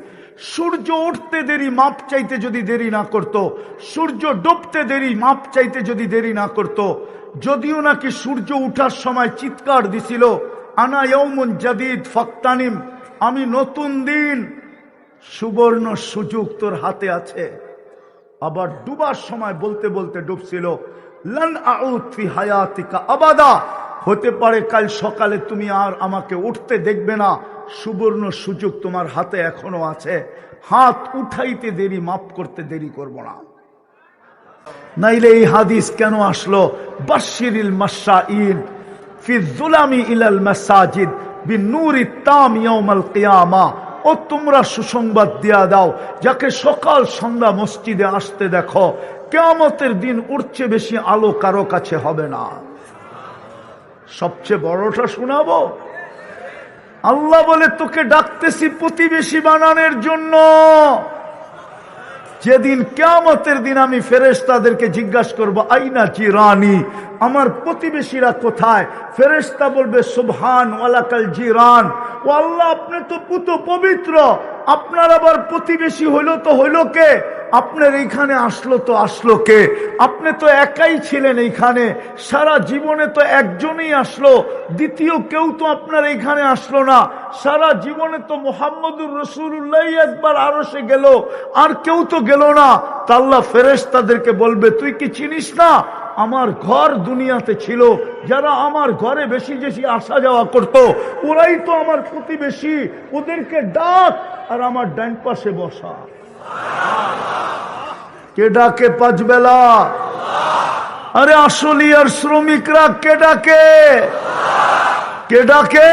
সূর্য উঠতে দেরি মাপ চাইতে যদি দেরি না করত, সূর্য ডুবতে দেরি মাপ চাইতে যদি দেরি না করত, যদিও নাকি সূর্য উঠার সময় চিৎকার দিছিল, আনা ইয়াউমুন জাদীদ ফাক্তানিম, আমি নতুন দিন, সুবর্ণ সুযোগ তোর হাতে আছে। আবার ডুবার সময় বলতে বলতে ডুবছিল, লান আউদ ফি হায়াতিকা আবাদা, হতে পারে কাল সকালে তুমি আর আমাকে উঠতে দেখবে না, সুবর্ণ সুযোগ তোমার হাতে এখনো আছে, হাত উঠাইতে দেরি মাফ করতে দেরি করব না। নাইলে এই হাদিস কেন আসলো? বাশশিরিল মাশাইন ফি যুলামি ইলাল মাসাজিদ বিন্নুরিত তাম ইয়াউমাল কিয়ামা। ও তোমরা সুসংবাদ দিয়া দাও, যাকে সকাল সন্ধ্যা মসজিদে আসতে দেখো, কিয়ামতের দিন উঠছে বেশি আলো কারো কাছে হবে না। সবচেয়ে বড়টা শোনাবো? আল্লাহ বলে তোকে ডাকতেছি প্রতিবেশী বানানোর জন্য। যেদিন কিয়ামতের দিন আমি ফেরেশতাদেরকে জিজ্ঞাসা করব, আইনা জিরানি, আমার প্রতিবেশীরা কোথায়? ফেরেশতা বলবে, সুবহান ওয়ালাকাল জিরান, ও আল্লাহ আপনি তো পুত পবিত্র, আপনার আবার প্রতিবেশী হইল তো হইল কে? আপনার এইখানে আসলো তো আসলো কে? আপনি তো একাই ছিলেন এইখানে, সারা জীবনে তো একজনই আসলো, দ্বিতীয় কেউ তো আপনার এইখানে আসলো না। সারা জীবনে তো মুহাম্মদুর রাসূলুল্লাহ একবার আরশে গেল, আর কেউ তো গেল না। তা আল্লাহ ফেরেশতাদেরকে বলবে, তুই কি চিনিস না আমার ঘর দুনিয়াতে ছিল, যারা আমার ঘরে বেশি বেশি আসা যাওয়া করত, ওরাই তো আমার প্রতিবেশী, ওদেরকে ডাক আর আমার ডান পাশে বসা। কে ডাকে পাঁচ বেলা? আরে আসলি আর শ্রমিকরা কে ডাকে? কে ডাকে?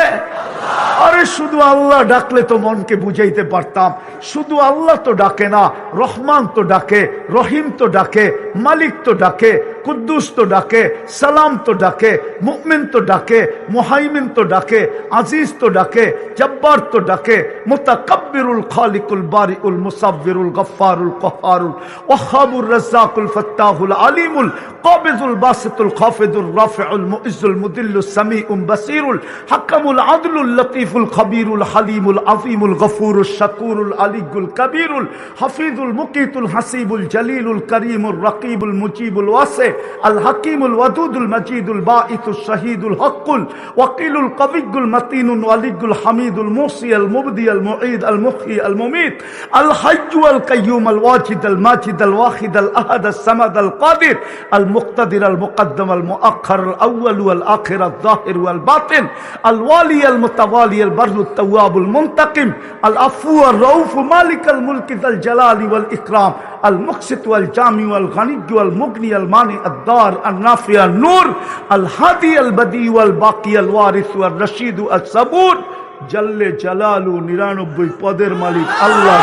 আরে শুধু আল্লাহ ডাকলে তো মনকে বুঝাইতে পারতাম। শুধু আল্লাহ তো ডাকে না, রহমান তো ডাকে, রহিম তো ডাকে, মালিক তো ডাকে, কুদ্দুস তো ডাকে, সালাম তো ডাকে, মুমিন তো ডাকে, মুহাইমিন তো ডাকে, আজিজ তো ডাকে, জব্বার তো ডাকে, মুতাকাব্বিরুল খালিকুল বারিউল মুসাব্বিরুল গফফারুল কহারুল ওয়াহাবুর রাজ্জাকুল ফাত্তাহুল আলিমুল কাবিজুল বাসিতুল খাফিদুর রাফিউল মুইজ্জুল মুদিল্লুস সামিউম বাসিরুল হাকামুল আদলুল লতীফুল খবীরুল হালিমুল আযীমুল গফুরুশ শাকুরুল আলিয়ুল কবীরুল হাফিজুল মুকিতুল হাসিবুল জলিলুল করিমুর রকিবুল মুজিবুল ওয়াসি আল হাকিমুল ওয়াদুদুল মজিদুল বাঈতুশ শাহীদুল হকুল ওয়াকিলুল কবিয়ুল মতিনুল ওয়ালিয়ুল হামিদুল মুসি আল মুবদি আল মুঈদ আল মুহয়ি আল মুমীত আল হাইয়্যু আল কাইয়্যুম আল ওয়াজিদ আল মাজিদ আল ওয়াহিদ আল আহাদ আল সামাদ আল কাদির আল মুক্তাদির আল মুকদ্দম আল মুআখ্খার আল আউয়াল ওয়াল আখির আল যাহির ওয়াল বাতিন আল ওয়ালি আল মুতাওয়ালি আল বাররুত তাওয়াবুল মুনতাকিম আল আফু আর রউফ মালিক আল মুলক যাল জালালি ওয়াল ইকরাম আল মুকসিত ওয়াল জামি ওয়াল গনি ওয়াল মুগনি আল মানি আদ দার আল নাফি আল নূর আল হাদি আল বদি ওয়াল বাকি আল ওয়ারিস ওয়াল রশিদ আল সাবুর জল্লে জালালু 99 পদের মালিক আল্লাহ।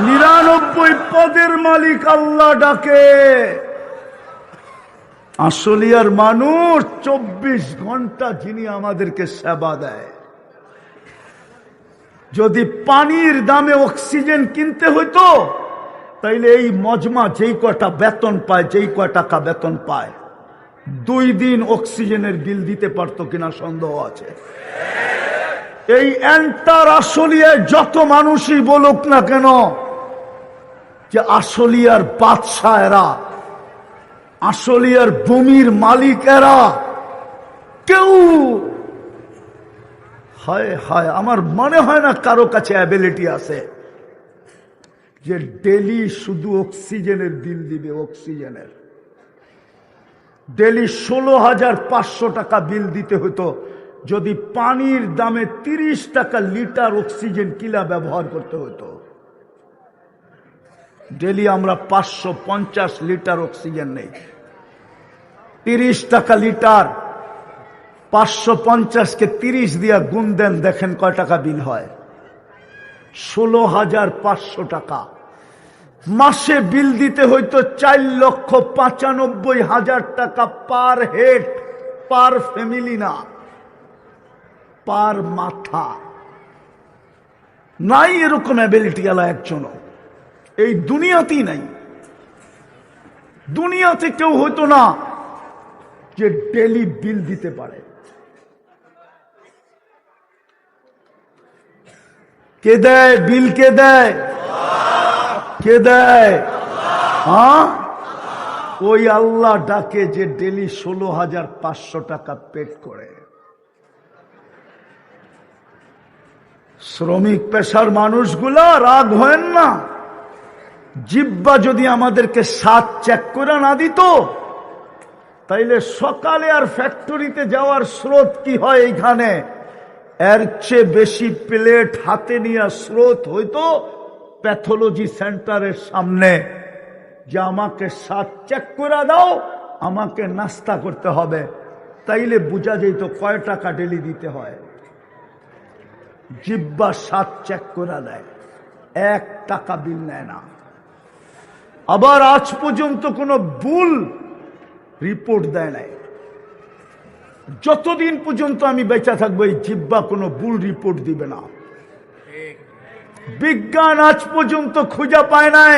নিরানব্বই পদের মালিক আল্লাহ ডাকে। আসলিয়ার মানুষ 24 ঘন্টা যিনি আমাদেরকে সেবা দেয়। যদি পানির দামে অক্সিজেন কিনতে হইতো, তাইলে এই মজমা যেই কয়টা বেতন পায়, যেই কয় টাকা বেতন পায়, 2 দিন অক্সিজেনের বিল দিতে পারতো কিনা সন্দেহ আছে। এই এন্টার আসলিয়ায় যত মানুষই বলুক না কেন যে আসলিয়ার বাদশা এরা, আসলিয়ার ভূমির মালিক এরা, কেউ হায় হায়, আমার মনে হয় না কারো কাছে অ্যাবিলিটি আছে যে ডেলি শুধু অক্সিজেনের বিল দিবে। অক্সিজেনের ডেলি 16,500 টাকা বিল দিতে হতো যদি পানির দামে 30 টাকা লিটার অক্সিজেন কিলা ব্যবহার করতে হতো। ডেলি আমরা 550 লিটার অক্সিজেন নেই, 30 টাকা লিটার। 550-কে 30 দিয়া গুণ দেন, দেখেন কয় টাকা বিল হয়। 16,500 টাকা মাসে বিল দিতে হইতো। 4,95,000 টাকা পার হেড, পার ফ্যামিলি না, পার মাথা। নাই এরকম অ্যাবিলিটি আলা একজনও, এই দুনিয়াতেই নাই। দুনিয়াতে কেউ হইতো না যে ডেলি বিল দিতে পারে। কে দেয় বিল? কে দেয়? কে দেয়? হ্যাঁ, ওই আল্লাহ ডাকে যে ডেলি 16,500 টাকা পেট করে। শ্রমিক পেশার মানুষগুলা রাগ হয় না। জিব্বা যদি আমাদেরকে 7 চেক করে না দিত, তাইলে সকালে আর ফ্যাক্টরিতে যাওয়ার স্রোত কি হয় এইখানে, এর চেয়ে বেশি প্লেট হাতে নিয়ে স্রোত হইতো প্যাথোলজি সেন্টারের সামনে, যে আমাকে 7 চেক করে দাও, আমাকে নাস্তা করতে হবে। তাইলে বোঝা যেত কয় টাকা ডেলি দিতে হয়। জিব্বা 7 চেক করে দেয়, 1 টাকা বিল নেয় না। আবার আজ পর্যন্ত কোনো ভুল রিপোর্ট দেয় নাই। যতদিন পর্যন্ত আমি বেঁচে থাকবো এই জিব্বা কোনো ভুল রিপোর্ট দিবে না। বিজ্ঞান আজ পর্যন্ত খুঁজে পায় নাই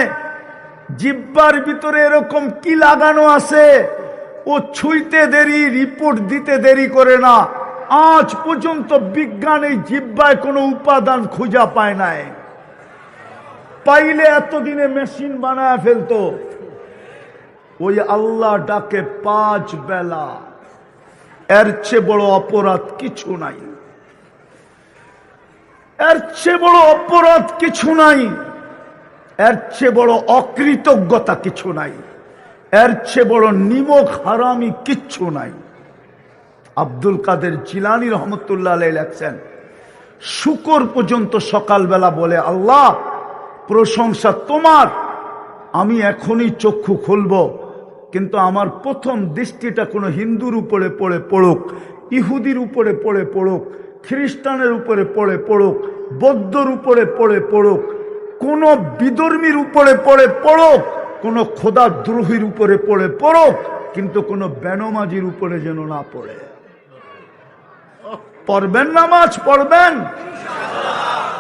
জিব্বার ভিতরে এরকম কি লাগানো আছে ও ছুঁইতে দেরি, রিপোর্ট দিতে দেরি করে না। আজ পর্যন্ত বিজ্ঞান এই জিব্বায় কোনো উপাদান খুঁজে পায় নাই। পাইলে এতদিনে মেশিন বানায় ফেলতো। ওই আল্লাহ ডাকে 5 বেলা, এর চেয়ে বড় অপরাধ কিছু নাই। এর চেয়ে বড় অপরাধ কিছু নাই, এর চেয়ে বড় অকৃতজ্ঞতা কিছু নাই, এর চেয়ে বড় নিমক হারামি কিচ্ছু নাই। আব্দুল কাদের জিলানী রহমতুল্লাহ আলাইহি লেখছেন, শুকর পর্যন্ত সকালবেলা বলে, আল্লাহ প্রশংসা তোমার, আমি এখনই চক্ষু খুলব, কিন্তু আমার প্রথম দৃষ্টিটা কোনো হিন্দুর উপরে পড়ে পড়ুক, ইহুদির উপরে পড়ে পড়ুক, খ্রিস্টানের উপরে পড়ে পড়ুক, বৌদ্ধর উপরে পড়ে পড়ুক, কোন বিধর্মীর উপরে পড়ে পড়ুক, কোন খোদাদ্রোহীর উপরে পড়ে পড়ুক, কিন্তু কোন বেনমাজির উপরে যেন না পড়ে। পড়বেন নামাজ? পড়বেন?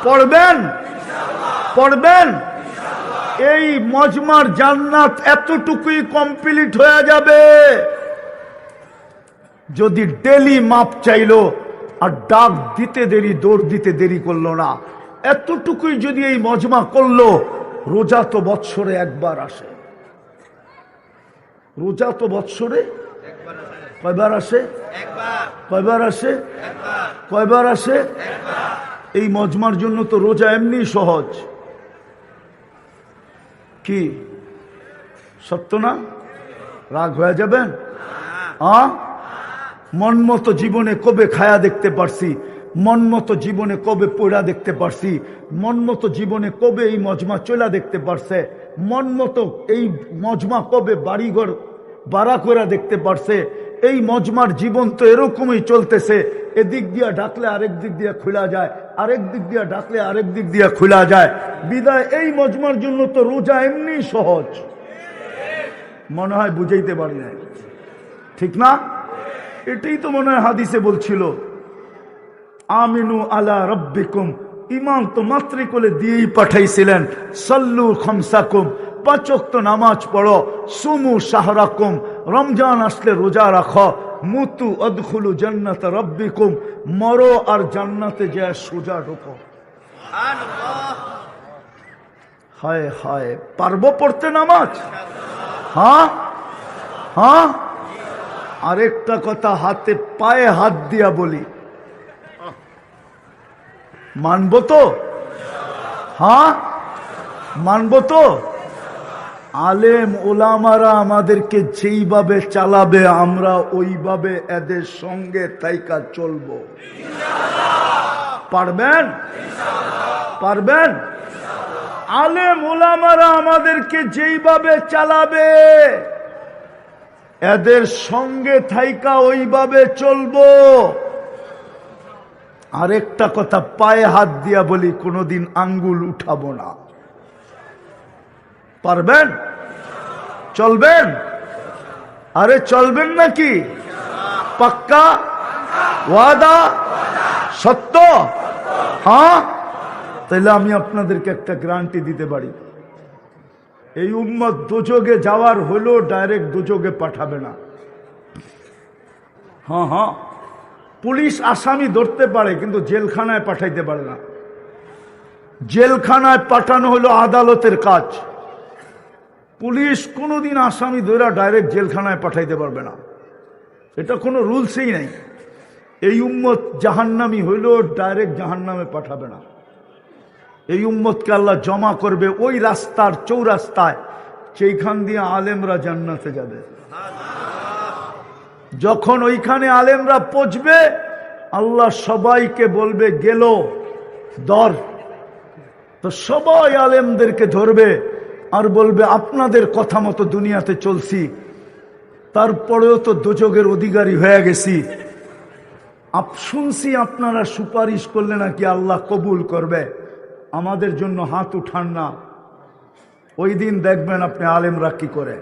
পড়বেন? পড়বেন? এই মজমার জান্নাত এতটুকুই কমপ্লিট হয়ে যাবে যদি ডেলি মাপ চাইলো আর ডাক দিতে দেরি, দৌড় দিতে দেরি করলো না। এতটুকুই যদি এই মজমা করলো, রোজা তো বৎসরে একবার আসে। রোজা তো বৎসরে কয়বার আসে? কয়বার আসে? কয়বার আসে? এই মজমার জন্য তো রোজা এমনি সহজ। কি সত্য না? রাগ হয়ে যাবেন? মন মতো জীবনে কবে খায়া দেখতে পারছি, মন মতো জীবনে কবে পড়া দেখতে পারছি, মন মতো জীবনে কবে এই মজমা চলা দেখতে পারছে, মন মতো এই মজমা কবে বাড়িঘর বাড়া করে দেখতে পারছে। এই মজমার জীবন তো এরকমই চলতেছে, এদিক দিয়া ডাকলে আরেক দিক দিয়া খোলা যায়, আরেক দিক দিয়া ডাকলে আরেক দিক দিয়া খোলা যায়। বিদায় এই মজমার জন্য তো রোজা এমনি সহজ। মনে হয় বুঝাইতে পারি না, ঠিক না? এটাই তো মনে হয় হাদিসে বলছিল, আমিনু আলা রব্বিকুম, ইমাম তো মাতৃকোলে দিয়েই পাঠাইছিলেন, সাল্লু খামসাকুম, 5 ওয়াক্ত নামাজ পড়ো, সুমু শাহরাকুম, রমজান আসলে রোজা রাখো, মুতু আদখুলু জান্নাত রব্বিকুম, মরো আর জান্নাতে যায় সোজা ঢোকো। হায় হায়, পারবো পড়তে নামাজ? হ্যাঁ হ্যাঁ। আরেকটা কথা হাতে পায়ে হাত দিয়া বলি, মানব তো? হ্যাঁ মানব তো? আলেম ওলামারা আমাদেরকে যেইভাবে চালাবে আমরা ওইভাবে এদের সঙ্গে তাইকা চলবো। পারবেন? পারবেন? আলেম ওলামারা আমাদেরকে যেইভাবে চালাবে এদের সঙ্গে থাইকা ওইভাবে চলবো। আরেকটা কথা পায়ে হাত দিয়া বলি, কোনোদিন আঙ্গুল উঠাবো না। পারবেন? চলবেন? আরে চলবেন নাকি? পাক্কা ওয়াদা? সত্য? হ্যাঁ, তাহলে আমি আপনাদেরকে একটা গ্যারান্টি দিতে পারি, এই উম্মত দোজখে যাওয়ার হলেও ডাইরেক্ট দোজখে পাঠাবে না। হ্যাঁ হ্যাঁ, পুলিশ আসামি ধরতে পারে কিন্তু জেলখানায় পাঠাইতে পারে না। জেলখানায় পাঠানো হলো আদালতের কাজ। পুলিশ কোনোদিন আসামি ধরে ডাইরেক্ট জেলখানায় পাঠাইতে পারবে না, এটা কোনো রুলসই নাই। এই উম্মত জাহান্নামী হইলেও ডাইরেক্ট জাহান্নামে পাঠাবে না। এই উম্মতকে আল্লাহ জমা করবে ওই রাস্তার চৌরাস্তায় যেখান দিয়ে আলেমরা জান্নাতে যাবে। যখন ওইখানে আলেমরা পৌঁছবে আল্লাহ সবাইকে বলবে গেল ধর, তো সবাই আলেমদেরকে ধরবে আর বলবে আপনাদের কথা মতো দুনিয়াতে চলছি, তারপরেও তো দোজখের অধিকারী হয়ে গেছি। শুনছি আপনারা সুপারিশ করলে নাকি আল্লাহ কবুল করবে, আমাদের জন্য হাত উঠান না। ওই দিন দেখবেন আপনি আলেমরা কি করে।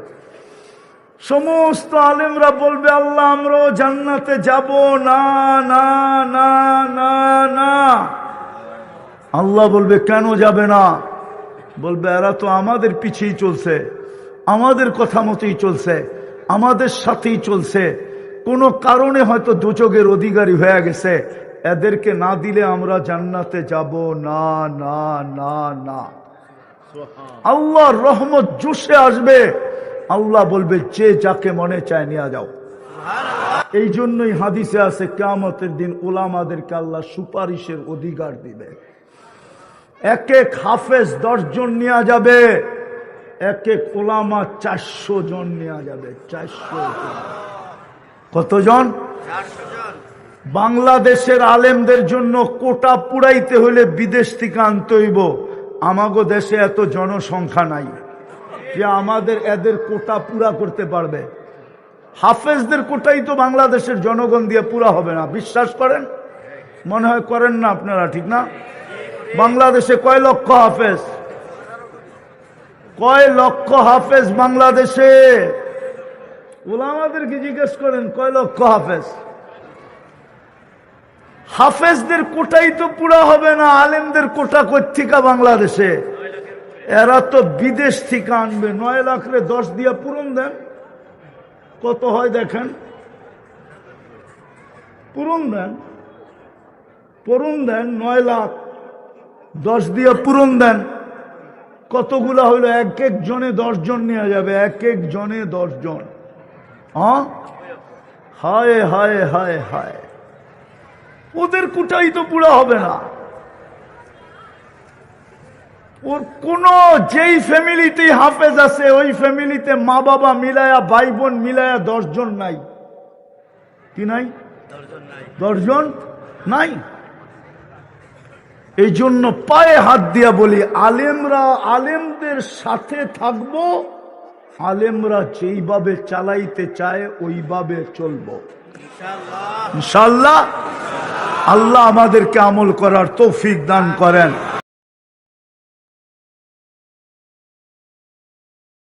সমস্ত আলেমরা বলবে আল্লাহ আমরাও জান্নাতে যাব না না না না না। আল্লাহ বলবে কেন যাবে না? বলবে এরা তো আমাদের পিছেই চলছে, আমাদের কথা মতোই চলছে, আমাদের সাথেই চলছে, কোনো কারণে হয়তো দোজখের অধিকারী হয়ে গেছে, এদেরকে না দিলে আমরা জান্নাতে যাব না না না না। আল্লাহর রহমত জোশে আসবে, আল্লাহ বলবে যে যাকে মনে চায় নিয়ে যাও। এই জন্যই হাদিসে আছে কিয়ামতের দিন উলামাদেরকে আল্লাহ সুপারিশের অধিকার দিবে। এক এক হাফেজ 10 জন নেওয়া যাবে, এক এক উলামা 400 জন নেওয়া যাবে। 400 জন। কতজন? 400 জন। বাংলাদেশের আলেমদের জন্য কোটা পুরাইতে হলে বিদেশ থেকে আনতে হইব। আমাগো দেশে এত জনসংখ্যা নাই যে আমাদের এদের কোটা পুরা করতে পারবে। হাফেজদের কোটাই তো বাংলাদেশের জনগণ দিয়ে পুরা হবে না, বিশ্বাস করেন? মনে হয় করেন না আপনারা, ঠিক না? বাংলাদেশে কয় লক্ষ হাফেজ? কয় লক্ষ হাফেজ বাংলাদেশে? উলামাদেরকে জিজ্ঞেস করেন কয় লক্ষ হাফেজ? হাফেজদের কোটাই তো পুরা হবে না, আলেমদের কোটা কোত্থেকে বাংলাদেশে? এরা তো বিদেশ থেকে আনবে। 9 লাখ রে 10 দিয়ে পূরণ দেন, কত হয় দেখেন? পূরণ দেন, পূরণ দেন। 9 লাখ 10 দিয়ে পূরণ দেন, কতগুলা হইল? এক এক জনে 10 জন নেওয়া যাবে, এক এক জনে 10 জন। হ্যাঁ, হায় হায় হায় হায়, ওদের কোটাই তো পুরা হবে না। ওর কোন যেই ফ্যামিলিতে হাফেজ আছে ওই ফ্যামিলিতে মা বাবা মিলায়া ভাই বোন মিলায়া 10 জন নাই। কি নাই? 10 জন নাই। এই জন্য পায়ে হাত দিয়া বলি আলেমরা আলেমদের সাথে থাকবো, আলেমরা যেইভাবে চালাইতে চায় ওইভাবে চলবো ইনশাআল্লাহ। আল্লাহ আমাদেরকে আমল করার তৌফিক দান করেন।